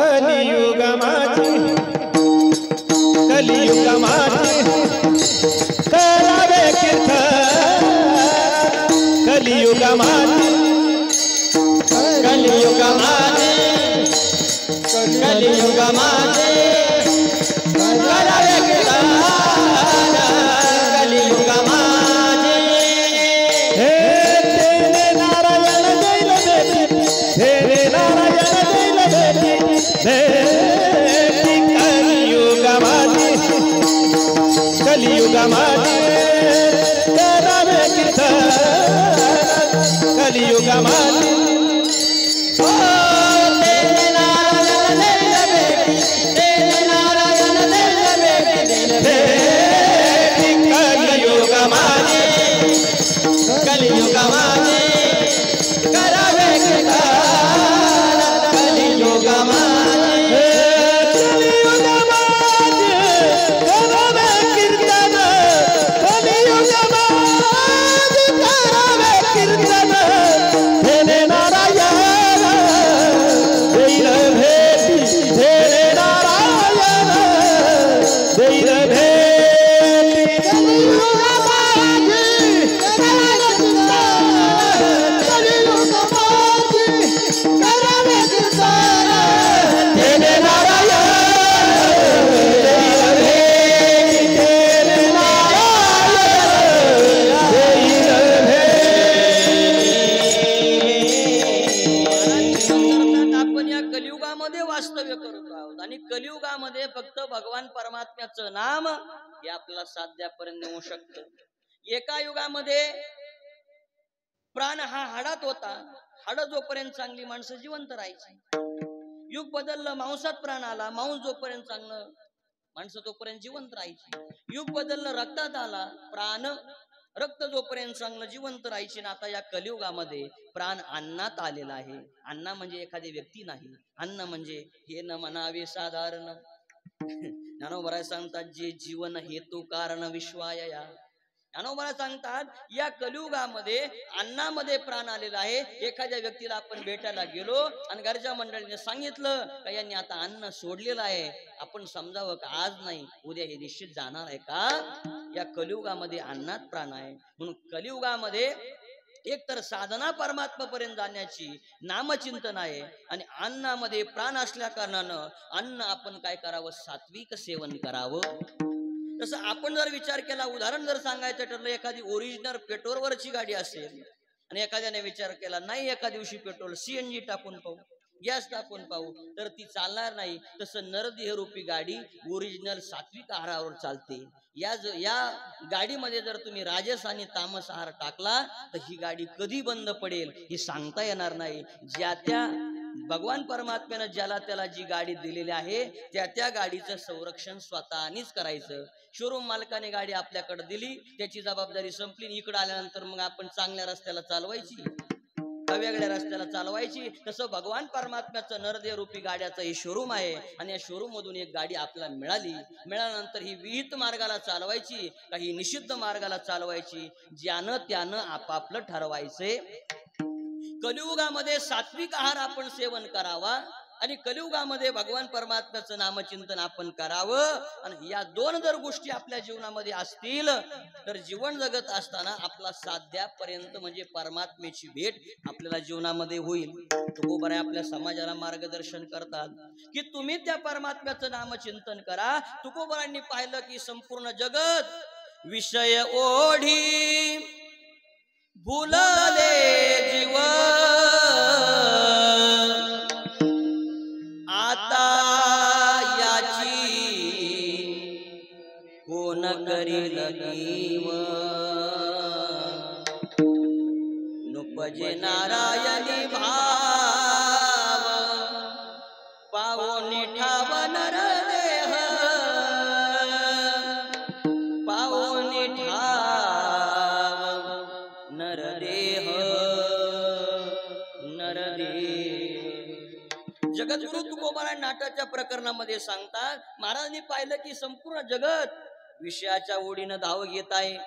फक्त भगवान परमात्म्याचं नाम हे आपल्याला साध्यापर्यंत नेऊ शकतं. एका युगामध्ये प्राण हा हाडात होता. हाड जोपर्यंत चांगली माणसं जिवंत राहायची. युग बदललं, मांसात प्राण आला. मांस जोपर्यंत चांगलं माणसं तोपर्यंत जिवंत राहायची. युग बदललं, रक्तात आला प्राण. रक्त जोपर्यंत चांगलं जिवंत राहायची. आता या कलियुगामध्ये प्राण अन्नात आलेला आहे. अन्न म्हणजे एखादी व्यक्ती नाही. अन्न म्हणजे हे न म्हणावे साधारण. ज्ञानोबा सांगतात जे जीवन हेतू कारण विश्वाया. ज्ञानोबा सांगतात या कलियुगामध्ये अन्नामध्ये प्राण आलेला आहे. एखाद्या व्यक्तीला आपण भेटायला गेलो आणि घरच्या मंडळीने सांगितलं का यांनी आता अन्न सोडलेलं आहे, आपण समजावं का आज नाही उद्या हे निश्चित जाणार आहे का. या कलियुगामध्ये अन्नात प्राण आहे. म्हणून कलियुगामध्ये एक तर साधना परमात्म्यापर्यंत जाण्याची नामचिंतन आहे. आणि अन्नामध्ये प्राण असल्या कारणानं अन्न आपण काय करावं, सात्विक सेवन करावं. तसं आपण जर विचार केला, उदाहरण जर सांगायचं ठरलं, एखादी ओरिजिनल पेट्रोलवरची गाडी असेल आणि एखाद्याने विचार केला नाही एका दिवशी पेट्रोल सीएनजी टाकून पाहू, गॅस टाकून पाहू, तर ती चालणार नाही. तसं नरदेह रूपी गाडी ओरिजिनल सात्विक आहारावर चालते. या गाडीमध्ये जर तुम्ही राजस आणि तामस आहार टाकला तर ही गाडी कधी बंद पडेल हे सांगता येणार नाही. ज्या त्या भगवान परमात्म्यानं ज्याला त्याला जी गाडी दिलेली आहे त्या गाडीचं संरक्षण स्वतःनीच करायचं. शोरूम मालकाने गाडी आपल्याकडे दिली, त्याची जबाबदारी संपली. इकडे आल्यानंतर मग आपण चांगल्या रस्त्याला चालवायची का वेगळ्या रस्त्याला चालवायची? तसं भगवान परमात्म्याचं नरदेव रूपी गाड्याचं हे शोरूम आहे आणि या शोरूम मधून एक गाडी आपल्याला मिळाल्यानंतर ही विहित मार्गाला चालवायची का ही निषिद्ध मार्गाला चालवायची, ज्यानं त्यानं आपापलं ठरवायचे. कलियुगामध्ये सात्विक आहार आपण सेवन करावा आणि कलियुगामध्ये भगवान परमात्म्याचं नामचिंतन आपण करावं. आणि या दोन जर गोष्टी आपल्या जीवनामध्ये असतील तर जीवन जगत असताना आपला साध्यापर्यंत म्हणजे परमात्म्याची भेट आपल्याला जीवनामध्ये होईल. तुकोबाराय आपल्या समाजाला मार्गदर्शन करतात की तुम्ही त्या परमात्म्याचं नामचिंतन करा. तुकोबारांनी पाहिलं की संपूर्ण जगत विषय ओढी भुलले जीव, आता याची कोण करील नीव, नुपजे नारायणी भाव, पावोनी ठाव नरदेह, पावोनी ठाव नरदेह नरदेह. जगद्गुरु तुकोबाराय नाटाच्या प्रकरणामध्ये सांगतात, महाराजांनी पाहिलं की संपूर्ण जगत विषयाच्या ओढीनं धाव घेत आहे.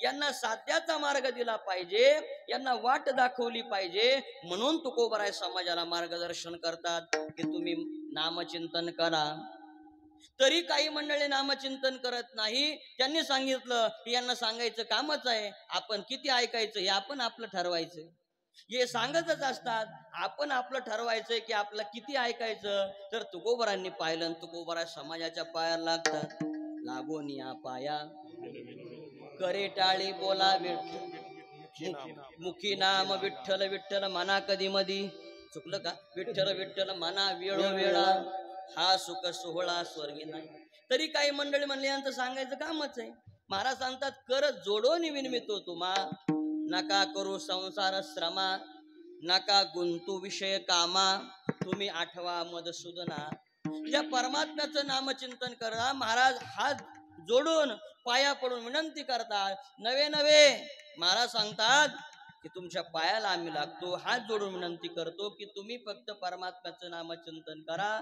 यांना साध्याचा मार्ग दिला पाहिजे, यांना वाट दाखवली पाहिजे. म्हणून तुकोबाराय समाजाला मार्गदर्शन करतात की तुम्ही नामचिंतन करा. तरी काही मंडळी नामचिंतन करत नाही. त्यांनी सांगितलं की यांना सांगायचं कामच आहे, आपण किती ऐकायचं हे आपण आपलं ठरवायचं. हे सांगतच असतात, आपण आपलं ठरवायचंय की आपलं किती ऐकायचं. तर तुकोबारांनी पाहिलं, तुकोबाराय समाजाच्या पायाला लागतात. लागून या पाया करे टाळी बोला विठ्ठल, मुखी नाम विठ्ठल विठ्ठल म्हणा कधी मधी. चुकलं का? विठ्ठल विठ्ठल म्हणा वेळोवेळा, हा सुख सोहळा स्वर्गी नाही. तरी काही मंडळी म्हणले यांचं सांगायचं कामच आहे. महाराज सांगतात, कर जोडून विनमितो तुम्हा, नका करू संसार श्रमा, नका गुंतू विषय कामा, तुम्ही आठवा मधुसूदना. त्या परमात्म्याचं नामचिंतन करा. महाराज हात जोडून पाया पडून विनंती करतात. नवे नवे महाराज सांगतात की तुमच्या पायाला आम्ही लागतो, हात जोडून विनंती करतो की तुम्ही फक्त परमात्म्याचं नामचिंतन करा.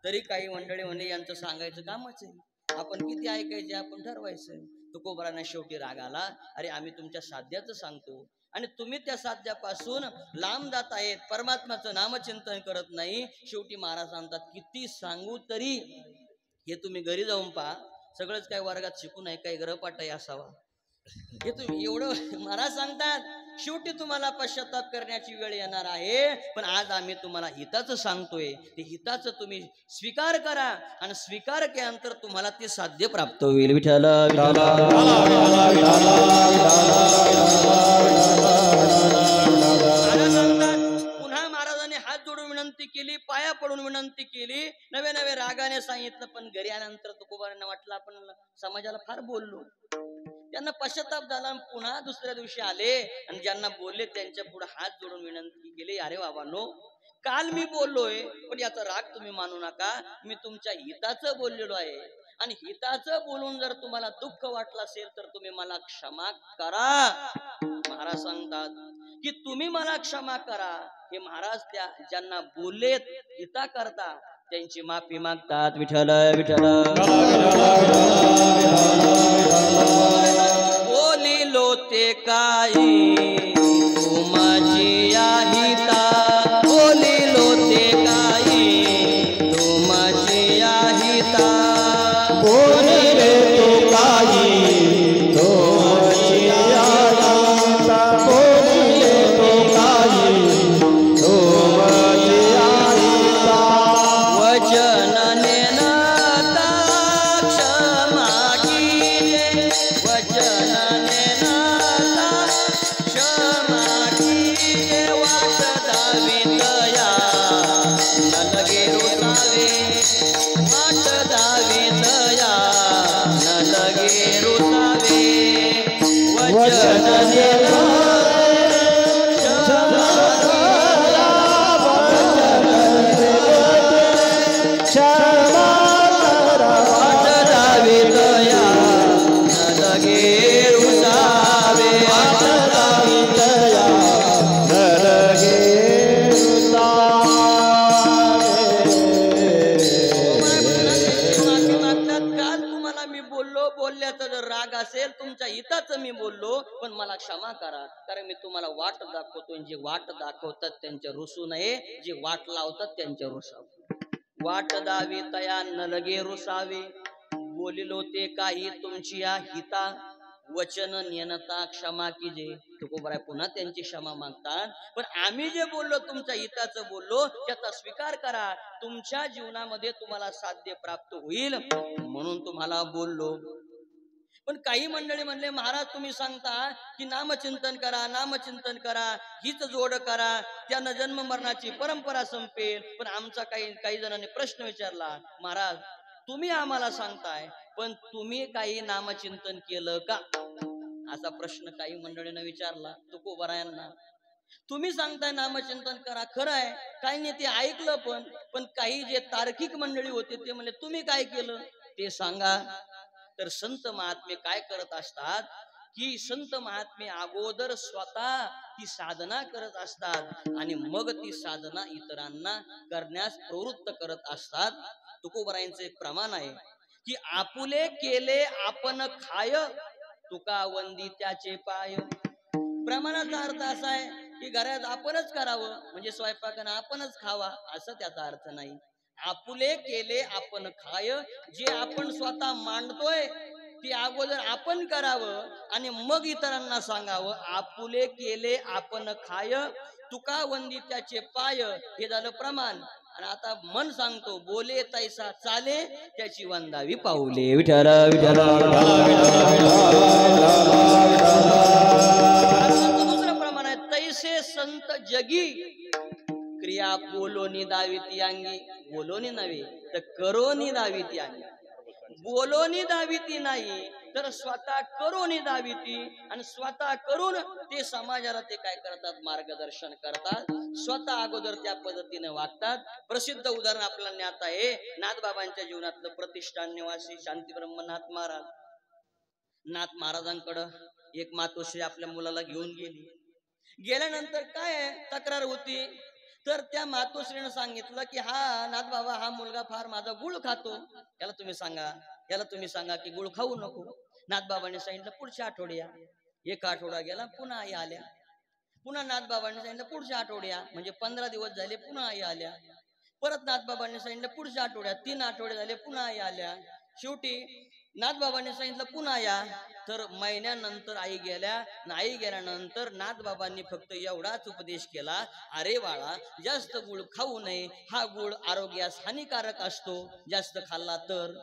तरी काही मंडळी म्हणजे यांचं सांगायचं कामच आहे, आपण किती ऐकायचे आपण ठरवायचं. तुकोबारांना शेवटी राग आला, अरे आम्ही तुमच्या साध्याचं सांगतो आणि तुम्ही त्या साध्यापासून लांब जात आहेत, परमात्म्याचं नामचिंतन करत नाही. शेवटी महाराज सांगतात, किती सांगू तरी हे तुम्ही घरी जाऊन पहा, सगळंच काय वर्गात शिकू नये, काही ग्रहपाठही असावा. हे तुम्ही एवढं महाराज सांगतात, शेवटी तुम्हाला पश्चाताप करण्याची वेळ येणार आहे. पण आज आम्ही तुम्हाला हिताचं सांगतोय, ते हिताचं तुम्ही स्वीकार करा आणि स्वीकार केल्यानंतर तुम्हाला ते साध्य प्राप्त होईल. विठ्ठल पुन्हा महाराजांनी हात जोडून विनंती केली, पाया पडून विनंती केली, नवे नवे रागाने सांगितलं. पण घरी आल्यानंतर तुकोबारांना वाटलं आपण समाजाला फार बोललो. त्यांना पश्चाताप झाला. पुन्हा दुसऱ्या दिवशी आले आणि ज्यांना बोलले त्यांच्या पुढे हात जोडून विनंती केली, अरे बाबांनो, काल मी बोललोय पण याचा राग तुम्ही मानू नका, मी तुमच्या हिताचं बोललेलो आहे आणि हिताचं बोलून जर तुम्हाला दुःख वाटलं असेल तर तुम्ही मला क्षमा करा. महाराज सांगतात की तुम्ही मला क्षमा करा. हे महाराज त्या ज्यांना बोललेत हिता करता त्यांची माफी मागतात. विठ्ठल विठ्ठल बोलिलो ते काही तू माझी हिता, बोलिलो ते काही तू माझी हिता, बोलिले तो काही तो माझी हिता, बोलिले तो काही तो माझी हिता, वचन नेनता क्षमा कीजे, वचन नेनता क्षमा कीजे, वाट दावितया न लगे रुसावे, वाट दावितया न लगे रुसावे, वचन नेनता क्षमा क्षमा करा वाट दावी दया न लगे रुसावे वाट दावी दया न लगे माफी मागतात. काल तुम्हाला मी बोलल्याचा जर राग असेल, तुमच्या हिताचं मी बोललो, पण मला क्षमा करा, कारण मी तुम्हाला वाट दाखवतो. जे वाट दाखवतात त्यांच्या रुसू नये, जे वाट लावतात त्यांच्या रुसावे. वाट दावी तया न लगे रुसावे, बोलिलो ते काही तुमची हिता, वचन नेनता क्षमा कीजे. तुकोबराय पुन्हा त्यांची क्षमा मागतात. पण आम्ही जे बोललो तुमच्या हिताचं बोललो, त्याचा स्वीकार करा. तुमच्या जीवनामध्ये तुम्हाला साध्य प्राप्त होईल म्हणून तुम्हाला बोललो. पण काही मंडळी म्हणले, महाराज तुम्ही सांगता की नामचिंतन करा, नामचिंतन करा, हीच जोड करा, त्यानं जन्म मरणाची परंपरा संपेल. पण आमचा काही जणांनी प्रश्न विचारला, महाराज तुम्ही आम्हाला सांगताय, पण तुम्ही काही नामचिंतन केलं का, असा प्रश्न काही मंडळींना विचारला तुकोबरायांना. तुम्ही सांगताय नामचिंतन करा, खरं आहे, काही नाही ते ऐकलं, पण काही जे तार्किक मंडळी होते ते म्हणले तुम्ही काय केलं ते सांगा. तर संत महात्मे काय करत असतात की संत महात्मे अगोदर स्वतः ती साधना करत असतात आणि मग ती साधना इतरांना करण्यास प्रवृत्त करत असतात. तुकोबरायांचे एक प्रमाण आहे की आपुले केले आपण खाय, तुका वंदी त्याचे पाय. प्रमाणाचा अर्थ असा आहे की घरात आपणच करावं, म्हणजे स्वयंपाकानं आपणच खावा, असं त्याचा अर्थ नाही. आपुले केले आपण खाय, जे आपण स्वतः मांडतोय ते अगोदर आपण करावं आणि मग इतरांना सांगावं. आपुले केले आपण खाय, तुका वंदी त्याचे पाय, हे झालं प्रमाण. आणि आता मन सांगतो, बोले तैसा चाले, त्याची वंदावी पाऊले. विठ्ठल विठ्ठल. दुसरं प्रमाण आहे, तैसे संत जगी क्रिया बोलोनी दाविती अंगी. बोलोनी नव्हे तर करोनी दाविती अंगी. बोलोनी दाविती नाही तर स्वतः करोनी दाविती, आणि स्वतः करून ते समाजाला ते काय करतात, मार्गदर्शन करतात. स्वतः अगोदर त्या पद्धतीने वागतात. प्रसिद्ध उदाहरण आपल्याला ज्ञात आहे, नाथबाबांच्या जीवनातलं प्रतिष्ठान निवासी शांती ब्रह्मनाथ महाराज. नाथ महाराजांकडं एक मातोश्री आपल्या मुलाला घेऊन गेली. गेल्यानंतर काय तक्रार होती, तर त्या मातोश्रीनं सांगितलं की हा नाथ बाबा, हा मुलगा फार माझा गुळ खातो, याला तुम्ही सांगा की गुळ खाऊ नको. नाथबाबांनी सांगितलं पुढच्या आठवड्या. एक आठवडा गेला, पुन्हा आई आल्या. पुन्हा नाथबाबांनी सांगितलं पुढच्या आठवड्या, म्हणजे 15 दिवस झाले, पुन्हा आई आल्या. परत नाथबाबांनी सांगितलं पुढच्या आठवड्यात. 3 आठवडे झाले, पुन्हा आई आल्या. शेवटी नाथबाबांनी सांगितलं पुन्हा या. तर महिन्यानंतर आई गेल्या. आई गेल्यानंतर नाथबाबांनी फक्त एवढाच उपदेश केला, अरे बाळा, जास्त गुळ खाऊ नये, हा गुळ आरोग्यास हानिकारक असतो, जास्त खाल्ला तर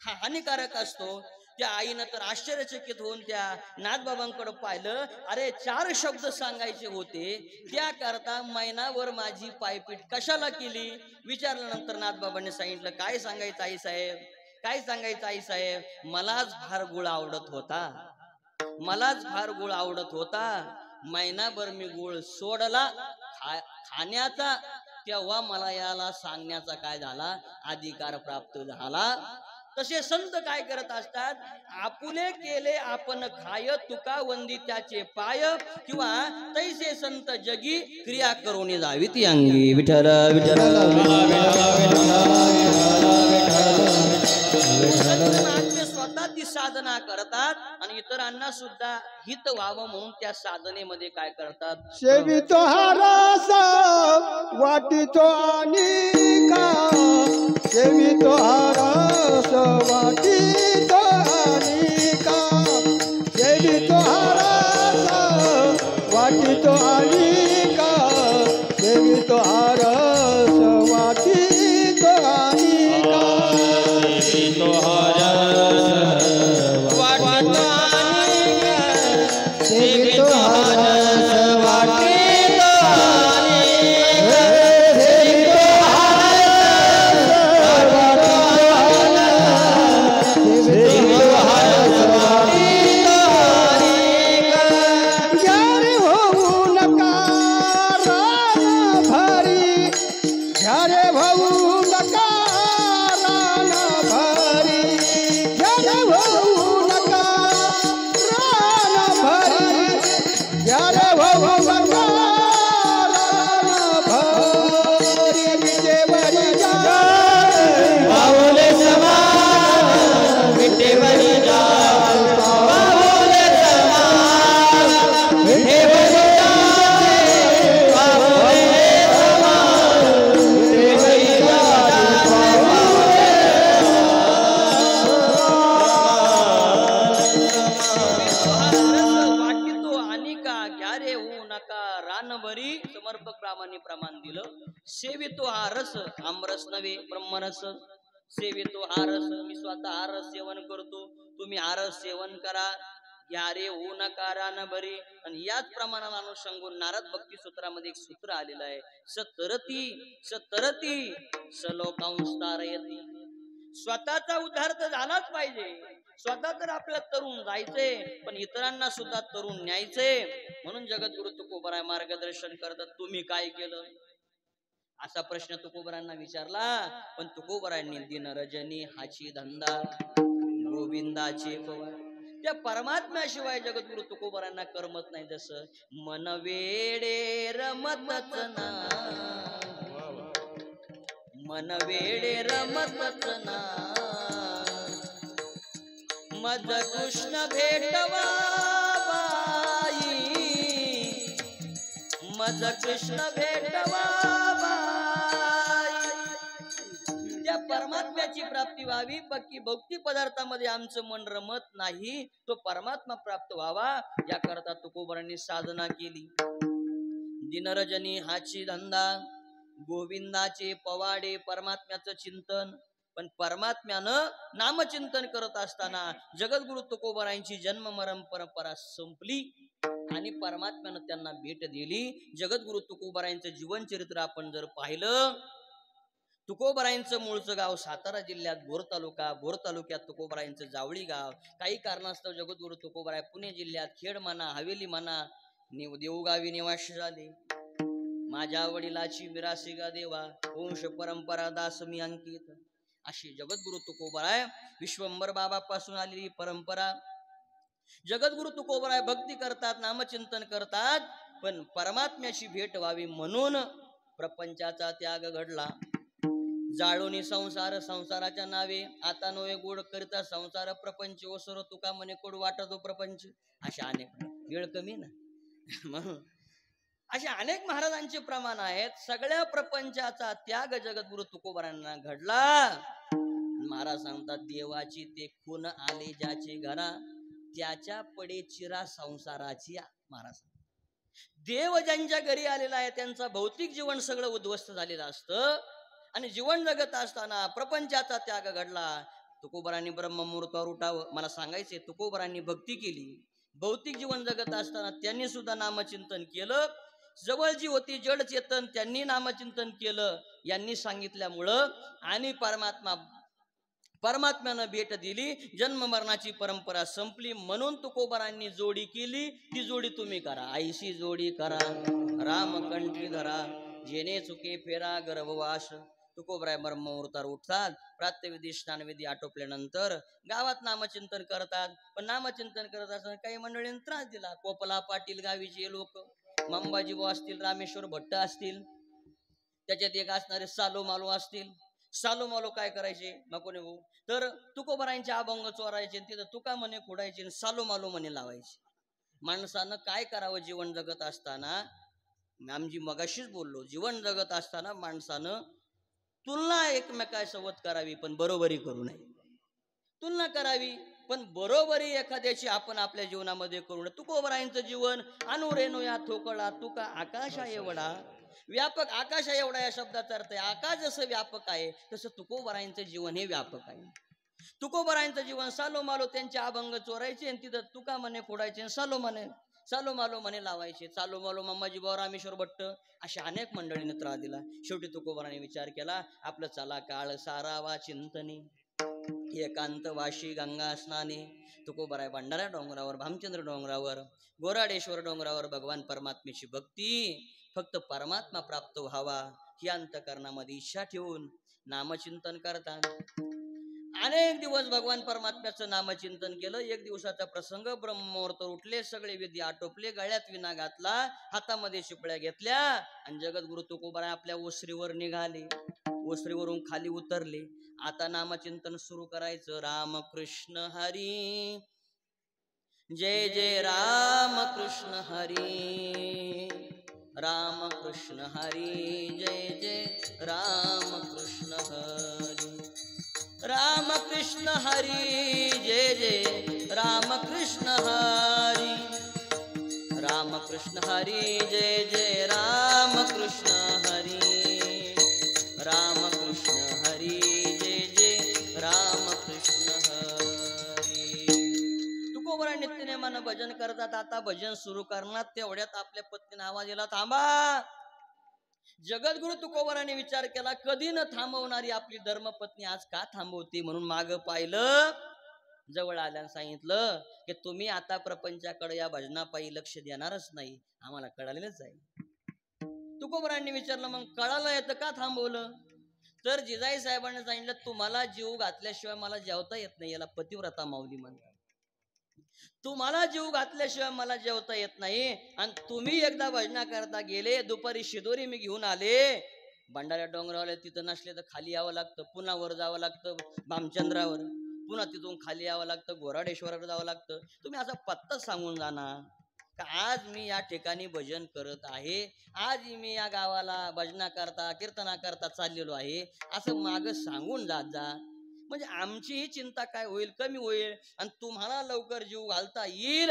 हा हानिकारक असतो. त्या आईनं तर आश्चर्यचकित होऊन त्या नाथबाबांकडे पाहिलं. अरे 4 शब्द सांगायचे होते, त्याकरता महिनाभर माझी पायपीट कशाला केली. विचारल्यानंतर नाथबाबांनी सांगितलं, काय सांगायचं आई साहेब, काय सांगायचं आई साहेब, मलाच फार गुळ आवडत होता, मलाच फार गुळ आवडत होता. महिनाभर मी गुळ सोडला खाण्याचा, तेव्हा मला याला सांगण्याचा काय झाला, अधिकार प्राप्त झाला. तसे संत काय करत असतात, आपुले केले आपण खाय, तुका वंदी त्याचे पाय, किंवा तैसे संत जगी क्रिया करून जावी ती अंगी. विठ्ठल विठ्ठल. स्वतः ती साधना करतात आणि इतरांना सुद्धा हित व्हावं म्हणून त्या साधनेमध्ये काय करतात, सेवितो हा रस वाटितो अनिका, सेवितो हा रस वाटितो अनिका, सेवितो हा रस वाटितो अनिका, सेवितो हा रस वाटितो अनिका, सेवितो हा रस वाटितो अनिका, सेवितो हा रस वाटितो अनिका, सेवितो हा रस वाटितो महात्म्याने प्रमाण दिलं. सेवितो हा रस, आमरस नव्हे ब्रह्मरस. सेवितो हा रस, मी स्वतः हा रस सेवन करतो, तुम्ही हा रस सेवन करा. घ्या रे होऊ नका न बरे. आणि याच प्रमाणाला अनुषंगून नारद भक्ती सूत्रामध्ये एक सूत्र आलेलं आहे. सतरती सलोकांस्तारयती. स्वतःचा उद्धार तर झालाच पाहिजे. स्वतः तर आपल्याला तरुण जायचंय, पण इतरांना सुद्धा तरुण न्यायचंय. म्हणून जगद्गुरु तुकोबराय मार्गदर्शन करतात. तुम्ही काय केलं असा प्रश्न तुकोबरांना विचारला. पण तुकोबरांनी दिन रजनी हाची धंदा गोविंदाचे पवार. त्या परमात्म्याशिवाय जगद्गुरु तुकोबरांना करमत नाही. जसं मन वेडे रमतच ना, मन वेडे रमतच ना, मज कृष्ण भेटवा बाई, मज कृष्ण भेटवा बाई. त्या परमात्म्याची प्राप्ती व्हावी. बाकी भौतिक पदार्थामध्ये आमचं मन रमत नाही. तो परमात्मा प्राप्त व्हावा याकरता तुकोबरांनी साधना केली. दिनरजनी हाची धंदा गोविंदाचे पवाडे. परमात्म्याचं चिंतन. पण परमात्म्यानं नामचिंतन करत असताना जगद्गुरु तुकोबरायांची जन्म मरण परंपरा संपली आणि परमात्म्यानं त्यांना भेट दिली. जगद्गुरु तुकोबरायांचं जीवन चरित्र आपण जर पाहिलं, तुकोबरायांचं मूळचं गाव सातारा जिल्ह्यात भोर तालुका, भोर तालुक्यात तुकोबरायांचं जावळी गाव. काही कारणास्तव जगद्गुरु तुकोबराय पुणे जिल्ह्यात खेड म्हणा, हवेली म्हणा, देवगावी निवासी झाले. माझ्या वडिलाची विरासी गा देवा, वंश परंपरा दास मी अंकित. अशी जगद्गुरु तुकोबराय विश्वंभर बाबापासून आलेली परंपरा. जगद्गुरु तुकोबराय भक्ती करतात, नामचिंतन करतात, पण परमात्म्याची भेट व्हावी म्हणून प्रपंचाचा त्याग घडला. जाळोनी संसार संसाराच्या नावे, आता नोवे गोड करता संसार प्रपंच, ओसर तुका म्हणे कोड वाटतो प्रपंच. अशा अनेक, वेळ कमी ना म्हणून अशा अनेक महाराजांचे प्रमाण आहेत. सगळ्या प्रपंचाचा त्याग जगद्गुरु तुकोबरांना घडला. महाराज सांगतात, देवाची ते खून आले ज्याचे घरा, त्याच्या पडे चिरा संसाराची. महाराज देव ज्यांच्या घरी आलेला आहे त्यांचा भौतिक जीवन सगळं उद्ध्वस्त झालेलं असतं. आणि जीवन जगत असताना प्रपंचाचा त्याग घडला. तुकोबरांनी ब्रह्ममुहूर्तावर उठावं. मला सांगायचे, तुकोबरांनी भक्ती केली. भौतिक जीवन जगत असताना त्यांनी सुद्धा नामचिंतन केलं. जवळ जी होती जड चेतन त्यांनी नामचिंतन केलं. यांनी सांगितल्यामुळं आणि परमात्म्यानं भेट दिली. जन्म मरणाची परंपरा संपली. म्हणून तुकोबरांनी जोडी केली. ती जोडी तुम्ही करा. आईशी जोडी करा, रामकंठी धरा, जेणे चुके फेरा गर्भवास. तुकोबराय ब्रह्ममुहूर्तावर उठतात. प्रात्यविधी स्नानविधी आटोपल्यानंतर गावात नामचिंतन करतात. पण नामचिंतन करत असताना काही मंडळींनी त्रास दिला. कोपला पाटील गावीचे लोक, मंबाजीबो असतील, रामेश्वर भट्ट असतील, त्याच्यात एक असणारे सालो मालो असतील. सालो मालो काय करायचे नको भाऊ, तर तुकोबरायांचे अभंग चोरायचे, तिथं तुका म्हणे खोडायचे, सालो मालो म्हणे लावायचे. माणसानं काय करावं जीवन जगत असताना? आमची मगाशीच बोललो, जीवन जगत असताना माणसानं तुलना एकमेकासोबत करावी, पण बरोबरी करू नये. तुलना करावी पण बरोबरी एखाद्याची आपण आपल्या जीवनामध्ये करू नये. तुकोबरायांचं जीवन अनुरेनो या थोकळा तुका आकाशा एवढा व्यापक. आकाशा एवढा या शब्दाचा अर्थ आहे आकाश जसं व्यापक आहे तसं तुकोबरायांचं जीवन हे व्यापक आहे. तुकोबरायांचं जीवन सालो मालो त्यांचे अभंग चोरायचे आणि तिथं तुका म्हणे फोडायचे, सालो मालो म्हणे लावायचे. चालो मालो मामाजी भाऊ रामेश्वर भट्ट अशा अनेक मंडळींनी त्रास दिला. शेवटी तुकोबराने विचार केला, आपलं चला काळ सारावा चिंतनी, एकांत वाशी गंगा स्नाने. तुकोबराय भंडारा डोंगरावर, भामचंद्र डोंगरावर, गोराडेश्वर डोंगरावर भगवान परमात्म्याची भक्ती, फक्त परमात्मा प्राप्त व्हावा ही अंतकरणामध्ये इच्छा ठेवून नामचिंतन करतात. अनेक दिवस भगवान परमात्म्याचं नामचिंतन केलं. एक दिवसाचा प्रसंग, ब्रह्ममुहूर्त उठले, सगळे विधी आटोपले, गळ्यात विना घातला, हातामध्ये शिपळ्या घेतल्या आणि जगद्गुरु तुकोबराय आपल्या ओसरीवर निघाले. ओसरीवरून खाली उतरले. आता नामचिंतन सुरू करायचं. राम कृष्ण हरी, जय जय राम कृष्ण हरी, राम कृष्ण हरी, जय जय राम कृष्ण हरी, राम कृष्ण हरी, जय जय राम कृष्ण हरी, राम कृष्ण हरी जय जय राम कृष्ण हरी, राम कृष्ण हरी जय जय राम कृष्ण हरी. तुकोबरा नित्यनेमानं भजन करतात. आता भजन सुरू करणार तेवढ्यात आपल्या पत्नीने आवाज दिला, थांबा. जगद्गुरु तुकोबराने विचार केला, कधी न थांबवणारी आपली धर्मपत्नी आज का थांबवती. म्हणून माग पाहिलं, जवळ आल्यानं सांगितलं की तुम्ही आता प्रपंचाकडे या भजनापायी लक्ष देणारच नाही, आम्हाला कळालेलंच आहे. तुकोबरांनी विचारलं, मग कळालं येतं का थांबवलं. तर जिजाई साहेबांनी सांगितलं, तुम्हाला जीव घातल्याशिवाय मला जेवता येत नाही, याला पतिव्रता माऊली म्हणतात. तुम्हाला जीव घातल्याशिवाय मला जेवता येत नाही. आणि तुम्ही एकदा भजना करता गेले, दुपारी शिदोरी मी घेऊन आले, भंडाऱ्या डोंगरावर तिथं नसले तर खाली यावं लागतं, पुन्हा वर जावं लागतं भामचंद्रावर, पुन्हा तिथून खाली यावं लागतं घोराडेश्वरावर जावं लागतं. तुम्ही असा पत्ता सांगून जाणार का आज मी या ठिकाणी भजन करत आहे, आज मी या गावाला भजना करता कीर्तना करता चाललेलो आहे, असं माग सांगून जात जा. म्हणजे आमचीही चिंता काय होईल, कमी होईल आणि तुम्हाला लवकर जीव घालता येईल.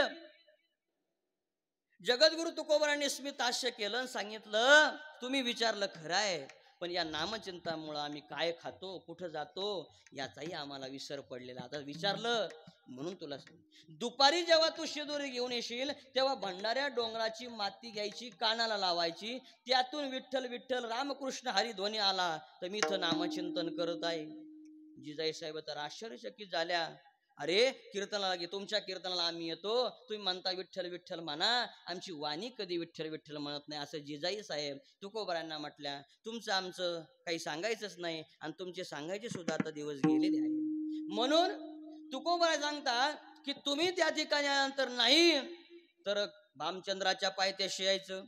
जगद्गुरु तुकोबरांनी स्मिताश्य केलं, सांगितलं तुम्ही विचारलं खरं आहे, पण या नामचिंतामुळे आम्ही काय खातो कुठं जातो याचाही आम्हाला विसर पडलेला. आता विचारलं म्हणून तुला दुपारी जेव्हा तू शिदोरी घेऊन येशील तेव्हा भंडाऱ्या डोंगराची माती घ्यायची, कानाला लावायची, त्यातून विठ्ठल विठ्ठल रामकृष्ण हरी ध्वनी आला तर मी इथं नामचिंतन करत आहे. जिजाई साहेब तर आश्चर्यचकित झाल्या. अरे कीर्तनाला गे, तुमच्या कीर्तनाला आम्ही येतो, तुम्ही म्हणता विठ्ठल विठ्ठल म्हणा, आमची वाणी कधी विठ्ठल विठ्ठल म्हणत नाही. असं जिजाई साहेब तुकोबरांना म्हटल्या. तुमचं आमचं काही सांगायचंच नाही आणि तुमचे सांगायचे सुद्धा आता दिवस गेलेले आहे. म्हणून तुकोबरा सांगतात की तुम्ही त्या ठिकाणी आल्यानंतर नाही तर भामचंद्राच्या पायथ्याशी यायचं,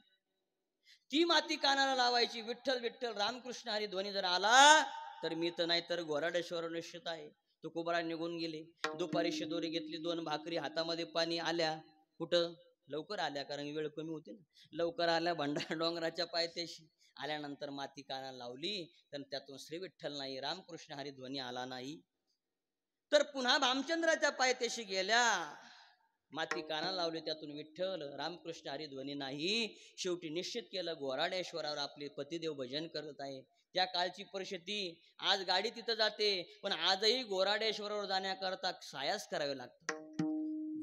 ती माती कानाला लावायची, विठ्ठल विठ्ठल रामकृष्ण हरी ध्वनी जर आला तर मी तर नाही तर घोराडेश्वर निश्चित आहे. तुकोबरा निघून गेले. दुपारी शिदोरी घेतली, 2 भाकरी हातामध्ये पाणी, आल्या कुठं लवकर आल्या कारण वेळ कमी होती ना, लवकर आल्या भंडारा डोंगराच्या पायथ्याशी. आल्यानंतर माती कानाला लावली तर त्यातून श्री विठ्ठल नाही रामकृष्ण हरी ध्वनी आला नाही. तर पुन्हा भामचंद्राच्या पायथ्याशी गेल्या, माती कानाला लावली, त्यातून विठ्ठल रामकृष्ण हरी ध्वनी नाही. शेवटी निश्चित केलं घोराडेश्वरावर आपले पतिदेव भजन करत आहे. त्या काळची परिस्थिती, आज गाडी तिथं जाते पण आजही घोराडेश्वरावर जाण्याकरता सायास करावे लागतात.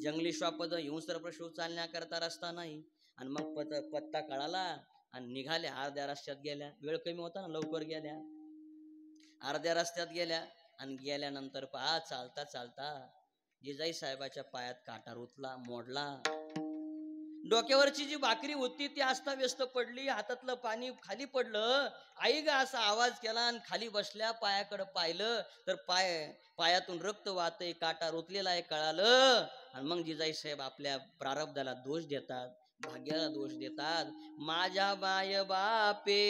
जंगली श्वापद हिंस्र पशु चालण्याकरता रस्ता नाही. आणि मग पत्ता कळाला आणि निघाल्या, अर्ध्या रस्त्यात गेल्या, वेळ कमी होता ना, लवकर गेल्या, अर्ध्या रस्त्यात गेल्या. आणि गेल्यानंतर पहा चालता चालता जिजाई साहेबाच्या पायात काटा रुतला, मोडला. डोक्यावरची जी भाकरी होती ती अस्ताव्यस्त पडली, हातातलं पाणी खाली पडलं. आई ग असा आवाज केला आणि खाली बसल्या, पायाकडे पाहिलं तर पायातून रक्त वाहतंय, काटा रुतलेला आहे कळालं. आणि मग जिजाई साहेब आपल्या प्रारब्धाला दोष देतात, भाग्याला दोष देतात. माझ्या बाय बापे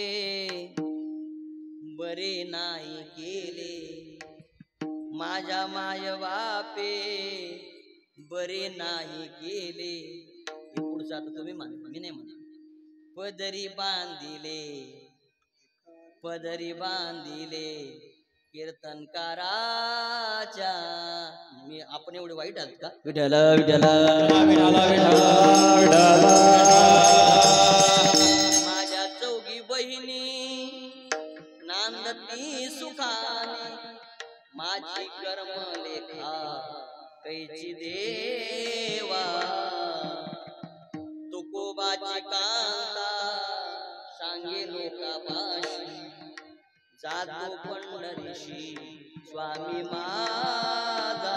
बरे नाही केले, माझ्या माय बापे बरे नाही केले. पुढचा आता तुम्ही म्हणा, मी नाही म्हणा. पदरी बांधिले, पदरी बांधिले कीर्तनकाराच्या. मी आपण एवढे वाईट आहात का? विठ्ठल विठ्ठल माझ्या चौघी बहिणी नांदती सुखाने, माझी कर्म लेखा कैची देवा. तुकोबाची कांता सांगे लोकापाशी, जातो पंढरीशी स्वामी माझा.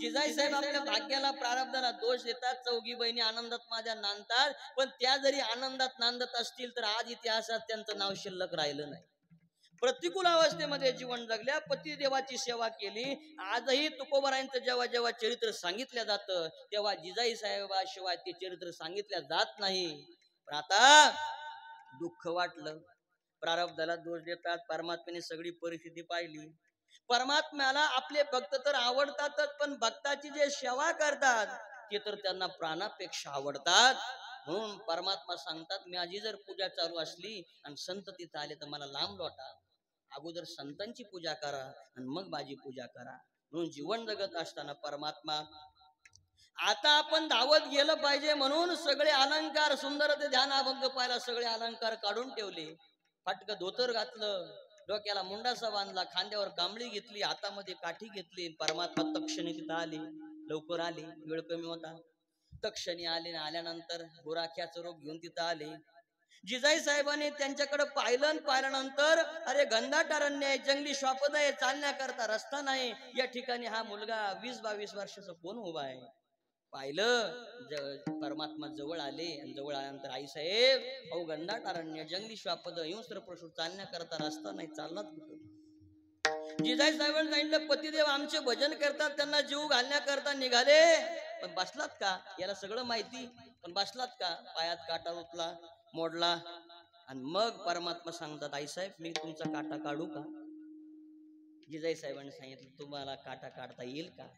जिजाई साहेब आपल्या भाग्याला प्रारब्धाला दोष देतात. चौघी बहिणी आनंदात माझ्या नांदतात, पण त्या जरी आनंदात नांदत असतील तर आज इतिहासात त्यांचं नाव शिल्लक राहिलं नाही. प्रतिकूल अवस्थेमध्ये जीवन जगल्या, पतिदेवाची सेवा केली. आजही तुकोबरायांचं जेव्हा जेव्हा चरित्र सांगितलं जातं तेव्हा जिजाई साहेबाशिवाय ते चरित्र सांगितल्या जात नाही. पण आता दुःख वाटलं, प्रारब्धाला दोष देतात. परमात्म्याने सगळी परिस्थिती पाहिली. परमात्म्याला आपले भक्त तर आवडतातच, पण भक्ताची जे सेवा करतात ते तर त्यांना प्राणापेक्षा आवडतात. म्हणून परमात्मा सांगतात, माझी जर पूजा चालू असली आणि संत तिथं आले तर मला लांब लोटा, अगोदर संतांची पूजा करा आणि मग माझी पूजा करा. म्हणून जीवन जगत असताना परमात्मा आता आपण धावत गेलं पाहिजे म्हणून सगळे अलंकार सुंदर ते ध्यानाभंग पाहिला, सगळे अलंकार काढून ठेवले. फाटक धोतर घातलं, डोक्याला मुंडासा बांधला, खांद्यावर कांबळी घेतली, हातामध्ये काठी घेतली. परमात्मा तक्षणी तिथं आले, लवकर आले, वेळ कमी होता. तक्षणी आले, आल्यानंतर गुराख्याचं रोग घेऊन तिथं आले. जिजाई साहेबांनी त्यांच्याकडे पाहिलं, पाहिल्यानंतर अरे घनदाट अरण्य आहे, जंगली श्वापद आहे, चालण्याकरता रस्ता नाही. या ठिकाणी हा मुलगा 20-22 वर्षाचा कोण उभा आहे. पाहिलं, परमात्मा जवळ आले आणि जवळ आल्यानंतर आई साहेब अहो घनदाट अरण्य, जंगली श्वापद, हिंस्र पशु, चालण्याकरता रस्ता नाही, चाललात कुठं. जिजाई साहेबांनी सांगितलं पतिदेव आमचे भजन करतात, त्यांना जीव घालण्याकरता निघाले, पण बसलात का, याला सगळं माहिती, पण बसलात का. पायात काटा रुतला, मोडला. आणि मग परमात्मा सांगतात आई साहेब मी तुमचा काटा काढू का. जिजाई साहेबांनी सांगितलं तुम्हाला काटा काढता येईल का.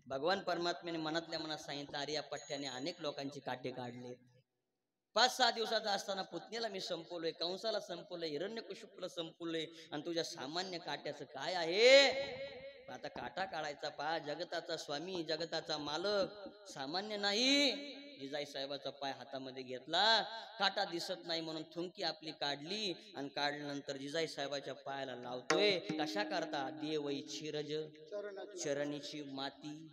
भगवान परमात्म्याने मनातल्या मनात सांगितलं अरे या पठ्ठ्याने अनेक लोकांचे काटे काढले. 5-6 दिवसाचा असताना पुतणीला मी संपवलंय, कंसाला संपवलंय, हिरण्यकशिपूला संपवलंय, आणि तुझ्या सामान्य काट्याचं काय आहे. आता काटा काढायचा पा, जगताचा स्वामी, जगताचा मालक, सामान्य नाही. जिजाई साहेबाचा पाय हातामध्ये घेतला, काटा दिसत नाही म्हणून थुंकी आपली काढली, आणि काढल्यानंतर जिजाई साहेबाच्या पायाला लावतोय. कशा करता देवई शिरज चरणीची माती,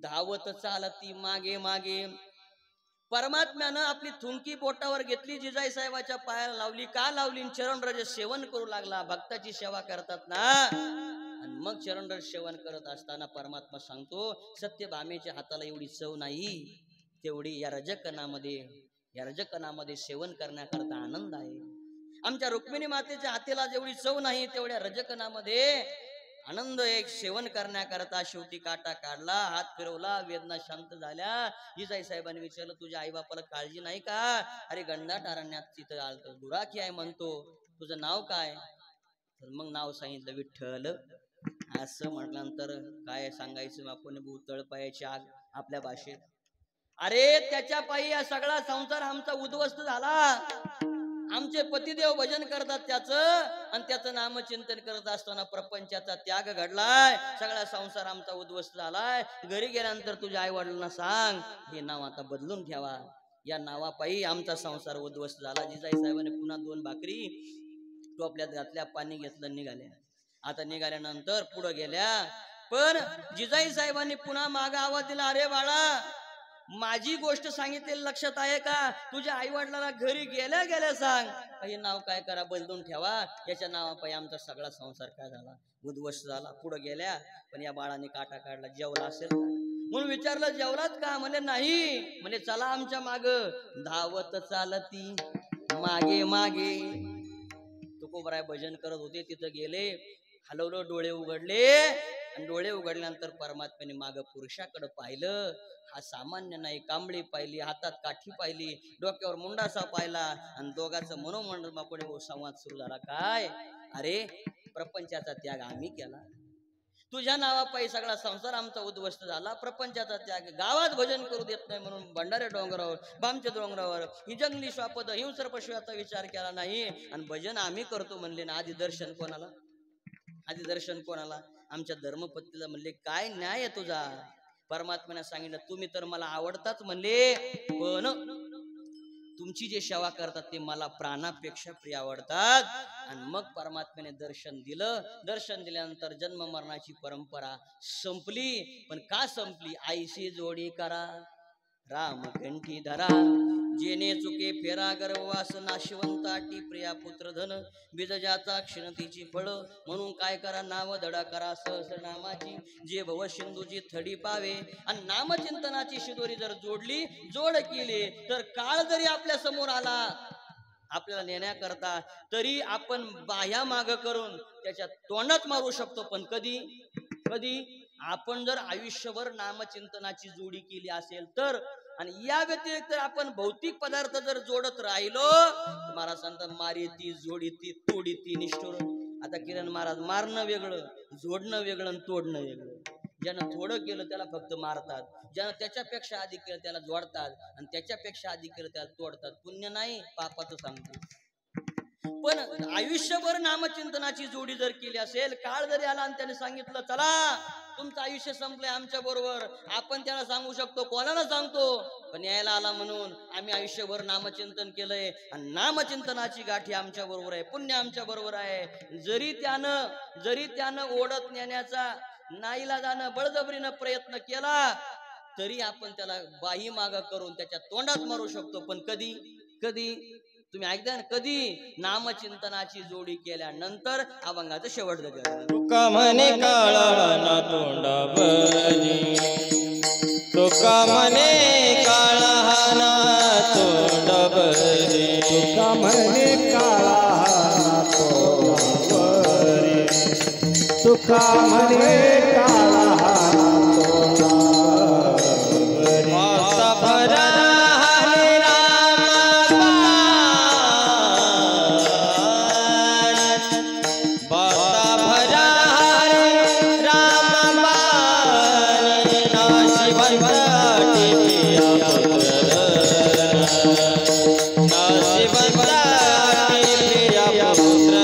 धावत चालती मागे मागे. परमात्म्यानं आपली थुंकी बोटावर घेतली, जिजाई साहेबाच्या पायाला लावली. का लावली. चरणरज सेवन करू लागला. भक्ताची सेवा करतात ना, आणि मग चरणरज सेवन करत असताना परमात्मा सांगतो सत्यभामेच्या हाताला एवढी चव नाही तेवढी या रजकणामध्ये सेवन करण्याकरता आनंद आहे. आमच्या रुक्मिणी मातेच्या हातेला जेवढी चव नाही तेवढ्या रजकणामध्ये आनंद एक सेवन करण्याकरता. शेवटी काटा काढला, हात फिरवला, वेदना शांत झाल्या. जिजाई साहेबांनी विचारलं तुझ्या आई बापाला काळजी नाही का. अरे घनदाट अरण्यात तिथं आलतो, गुराखी आहे म्हणतो, तुझं नाव काय. तर मग नाव सांगितलं विठ्ठल. असं म्हटल्यानंतर काय सांगायचं आपण, तळपायाची आग आपल्या भाषेत. अरे त्याच्या पायी या सगळा संसार आमचा उद्ध्वस्त झाला. आमचे पतिदेव भजन करतात त्याचं, आणि त्याचं नामचिंतन करत असताना प्रपंचाचा त्याग घडलाय, सगळा संसार आमचा उद्ध्वस्त झालाय. घरी गेल्यानंतर तुझ्या आई वडिलांना सांग हे नाव आता बदलून ठेवा, या नावापायी आमचा संसार उद्ध्वस्त झाला. जिजाई साहेबांनी पुन्हा 2 भाकरी टोपल्यात घातल्या, पाणी घेतलं, निघाल्या. आता निघाल्यानंतर पुढे गेल्या, पण जिजाई साहेबांनी पुन्हा मागा आवाज दिला अरे बाळा माझी गोष्ट सांगितलेली लक्षात आहे का. तुझ्या आई वडिलांना घरी गेल्या गेल्या सांग हे नाव काय करा बदलून ठेवा, याच्या नावापायी आमचा सगळा संसार काय झाला उद्ध्वस्त झाला. पुढे गेल्या, पण या बाळाने काटा काढला. जेवला असेल म्हणून विचारलं जेवलात का. म्हणे नाही. म्हणे चला आमच्या माग. धावत चालती मागे मागे. तुकोबराय भजन करत होते, तिथं गेले, हलवलं, डोळे उघडले, आणि डोळे उघडल्यानंतर परमात्म्याने माग पुरुषाकडे पाहिलं. हा सामान्य नाही. कांबळी पाहिली, हातात काठी पाहिली, डोक्यावर मुंडासा पाहिला, आणि दोघांचं मनोमंडळ संवाद सुरू झाला. काय. अरे प्रपंचाचा त्याग आम्ही केला, तुझ्या नावापायी सगळा संसार आमचा उद्ध्वस्त झाला. प्रपंचाचा त्याग, गावात भजन करू देत नाही म्हणून भंडारे डोंगरावर, बामच्या डोंगरावर ही जंगली श्वापद, हिंस्र पशुचा विचार केला नाही, आणि भजन आम्ही करतो म्हणले ना. आधी दर्शन कोणाला, आधी दर्शन कोणाला. आमच्या धर्मपत्नीला म्हणले काय न्याय आहे तुझा. परमात्म्याने सांगितलं तुम्ही तर मला आवडताच म्हणले, पण तुमची जे सेवा करतात ते मला प्राणापेक्षा प्रिय आवडतात. आणि मग परमात्म्याने दर्शन दिलं. दर्शन दिल्यानंतर जन्म मरणाची परंपरा संपली. पण का संपली. आईशी जोडी करा राम कंठी धरा, जेने चुके फेरा गर्ववास नाशिवंताटी प्रिया पुत्र धन बीजजाचा क्षणतीची फळ. म्हणून काय करा नाव धडा करा सहस्रनामाची, जे भव सिंधूची थडी पावे. आणि नामचिंतनाची शिदोरी जर जोडली, जोड केली, तर काळ जरी आपल्या समोर आला आपल्याला नेण्याकरता, तरी आपण बाह्या माग करून त्याच्या तोंडात मारू शकतो. पण कधी कधी आपण जर आयुष्यभर नामचिंतनाची जोडी केली असेल तर. आणि या व्यतिरिक्त आपण भौतिक पदार्थ जर जोडत राहिलो, महाराज सांगतात मारिती जोडीती तोडीती निष्ठुर. आता किरण महाराज मारणं वेगळं, जोडणं वेगळं, आणि तोडणं वेगळं. ज्यानं थोडं केलं त्याला फक्त मारतात, ज्यानं त्याच्यापेक्षा आधी केलं त्याला जोडतात, आणि त्याच्यापेक्षा आधी केलं त्याला तोडतात. पुण्य नाही पापाचं सांगतो. पण आयुष्यभर नामचिंतनाची जोडी जर केली असेल, काळ जरी आला आणि त्याने सांगितलं चला तुमचं आयुष्य संपलंय आमच्या बरोबर, आपण त्याला सांगू शकतो, कोणाला सांगतो, पण यायला आला म्हणून आम्ही आयुष्यभर नामचिंतन केलंय आणि नामचिंतनाची गाठी आमच्या बरोबर आहे, पुण्य आमच्या बरोबर आहे. जरी त्यानं ओढत नेण्याचा नाईलाजानं बळजबरीनं प्रयत्न केला तरी आपण त्याला बाही माग करून त्याच्या तोंडात मारू शकतो. पण कधी तुम्ही ऐकता ना, कधी नामचिंतनाची जोडी केल्यानंतर अभंगाचं शेवट झालं. तुका म्हणे काळा तोंडावरी, तुका म्हणे काळा तोंडावरी, तुका म्हणे काळा तोंडावरी, तुका म्हणे काळा तोंडावरी. आता भरा हरे राम बाता भरा हरे राम बाणी, नाशी भंडाटी पिया पुत्र, नाशी भंडाटी पिया पुत्र.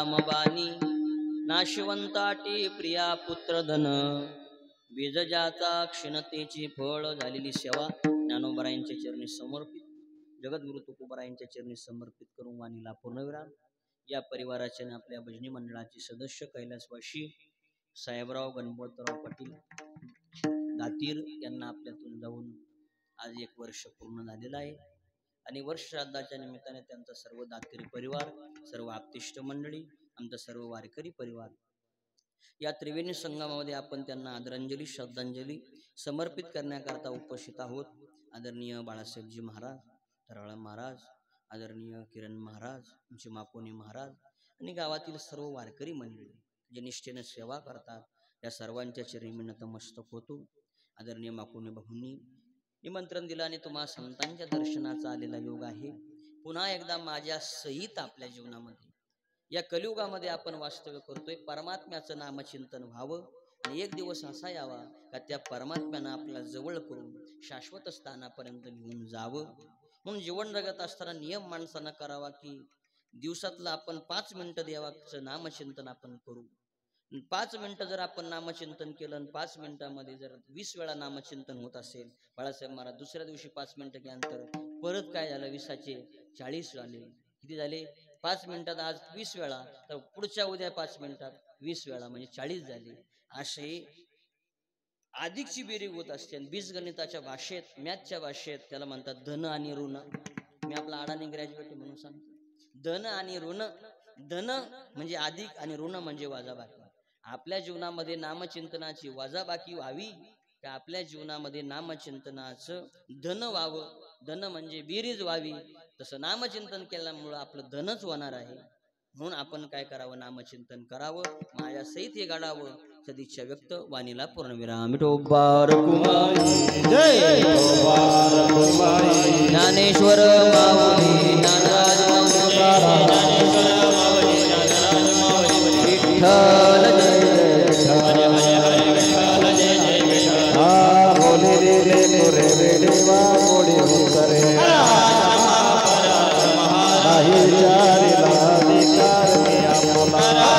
रामबाणी नाशिवंताटी प्रिया पुत्र धन बीज ज्याचा क्षीणतेची फळ झालेली सेवा ज्ञानोबरायांच्या चरणी समर्पित जगद्गुरु तुकोबरायांच्या चरणी समर्पित करून वाणीला पूर्णविराम. या परिवाराचे आणि आपल्या भजनी मंडळाचे सदस्य कैलासवासी साहेबराव गणपतराव पाटील दातीर यांना आपल्यातून जाऊन आज 1 वर्ष पूर्ण झालेलं आहे आणि वर्ष श्राद्धाच्या निमित्ताने त्यांचा सर्व दातीर परिवार, सर्व आप्तिष्ट मंडळी, आमचा सर्व वारकरी परिवार या त्रिवेणी संगमामध्ये आपण त्यांना आदरांजली श्रद्धांजली समर्पित करण्याकरता उपस्थित आहोत. आदरणीय बाळासाहेबजी महाराज, तराळ महाराज, आदरणीय किरण महाराज, माकोनी महाराज आणि गावातील सर्व वारकरी मंडळी जे निष्ठेने सेवा करतात या सर्वांच्या चरणी मी नतमस्तक होतो. आदरणीय माकोनी भाऊंनी निमंत्रण दिलं आणि तुम्हा संतांच्या दर्शनाचा आलेला योग आहे. पुन्हा एकदा माझ्या सहित आपल्या जीवनामध्ये या कलियुगामध्ये आपण वास्तव्य करतोय. परमात्म्याचं नामचिंतन व्हावं आणि एक दिवस असा यावा का त्या परमात्म्यानं आपल्याला जवळ करून शाश्वत स्थानापर्यंत घेऊन जावं. म्हणून जीवन जगत असताना नियम माणसानं करावा की दिवसातलं आपण 5 मिनिटं देवाचं नामचिंतन आपण करू. 5 मिनिटं जर आपण नामचिंतन केलं आणि 5 मिनिटांमध्ये जर 20 वेळा नामचिंतन होत असेल, बाळासाहेब महाराज दुसऱ्या दिवशी 5 मिनिटं केल्यानंतर परत काय झालं, 20चे 40 झाले. किती झाले? 5 मिनिटात आज 20 वेळा, तर पुढच्या उद्या 5 मिनिटात 20 वेळा म्हणजे 40 झाले. असे अधिकची बेरीज होत असते. आणि बीजगणिताच्या भाषेत, मॅथच्या भाषेत त्याला म्हणतात धन आणि ऋण. मी आपला अडाणी ग्रॅज्युएट म्हणून सांगतो. धन आणि ऋण, धन म्हणजे अधिक आणि ऋण म्हणजे वजाबाकी. आपल्या जीवनामध्ये नामचिंतनाची वजाबाकी व्हावी का आपल्या जीवनामध्ये नामचिंतनाचं धन व्हावं. धन म्हणजे बेरीज व्हावी. तसं नामचिंतन केल्यामुळं आपलं धनच होणार आहे. म्हणून आपण काय करावं, नामचिंतन करावं, माझ्या सहित हे गाडावं. सदिच्छा व्यक्त. वाणीला पूर्णविराम. विठोबार कुमारी जय. ज्ञानेश्वर माऊली ज्ञानराज माऊली ज्ञानेश्वर माऊली ज्ञानराज माऊली विठ्ठल जय जय हरे हरे हरे विठ्ठल जय जय विठ्ठल. हा बोले रे मोरे देवा मोडी होतरे नाही विचारिला अधिकार मी आम्हाला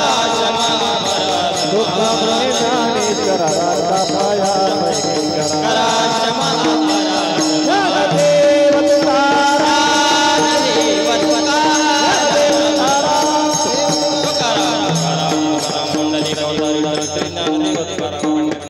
दुःख प्रनिधानी करा पाया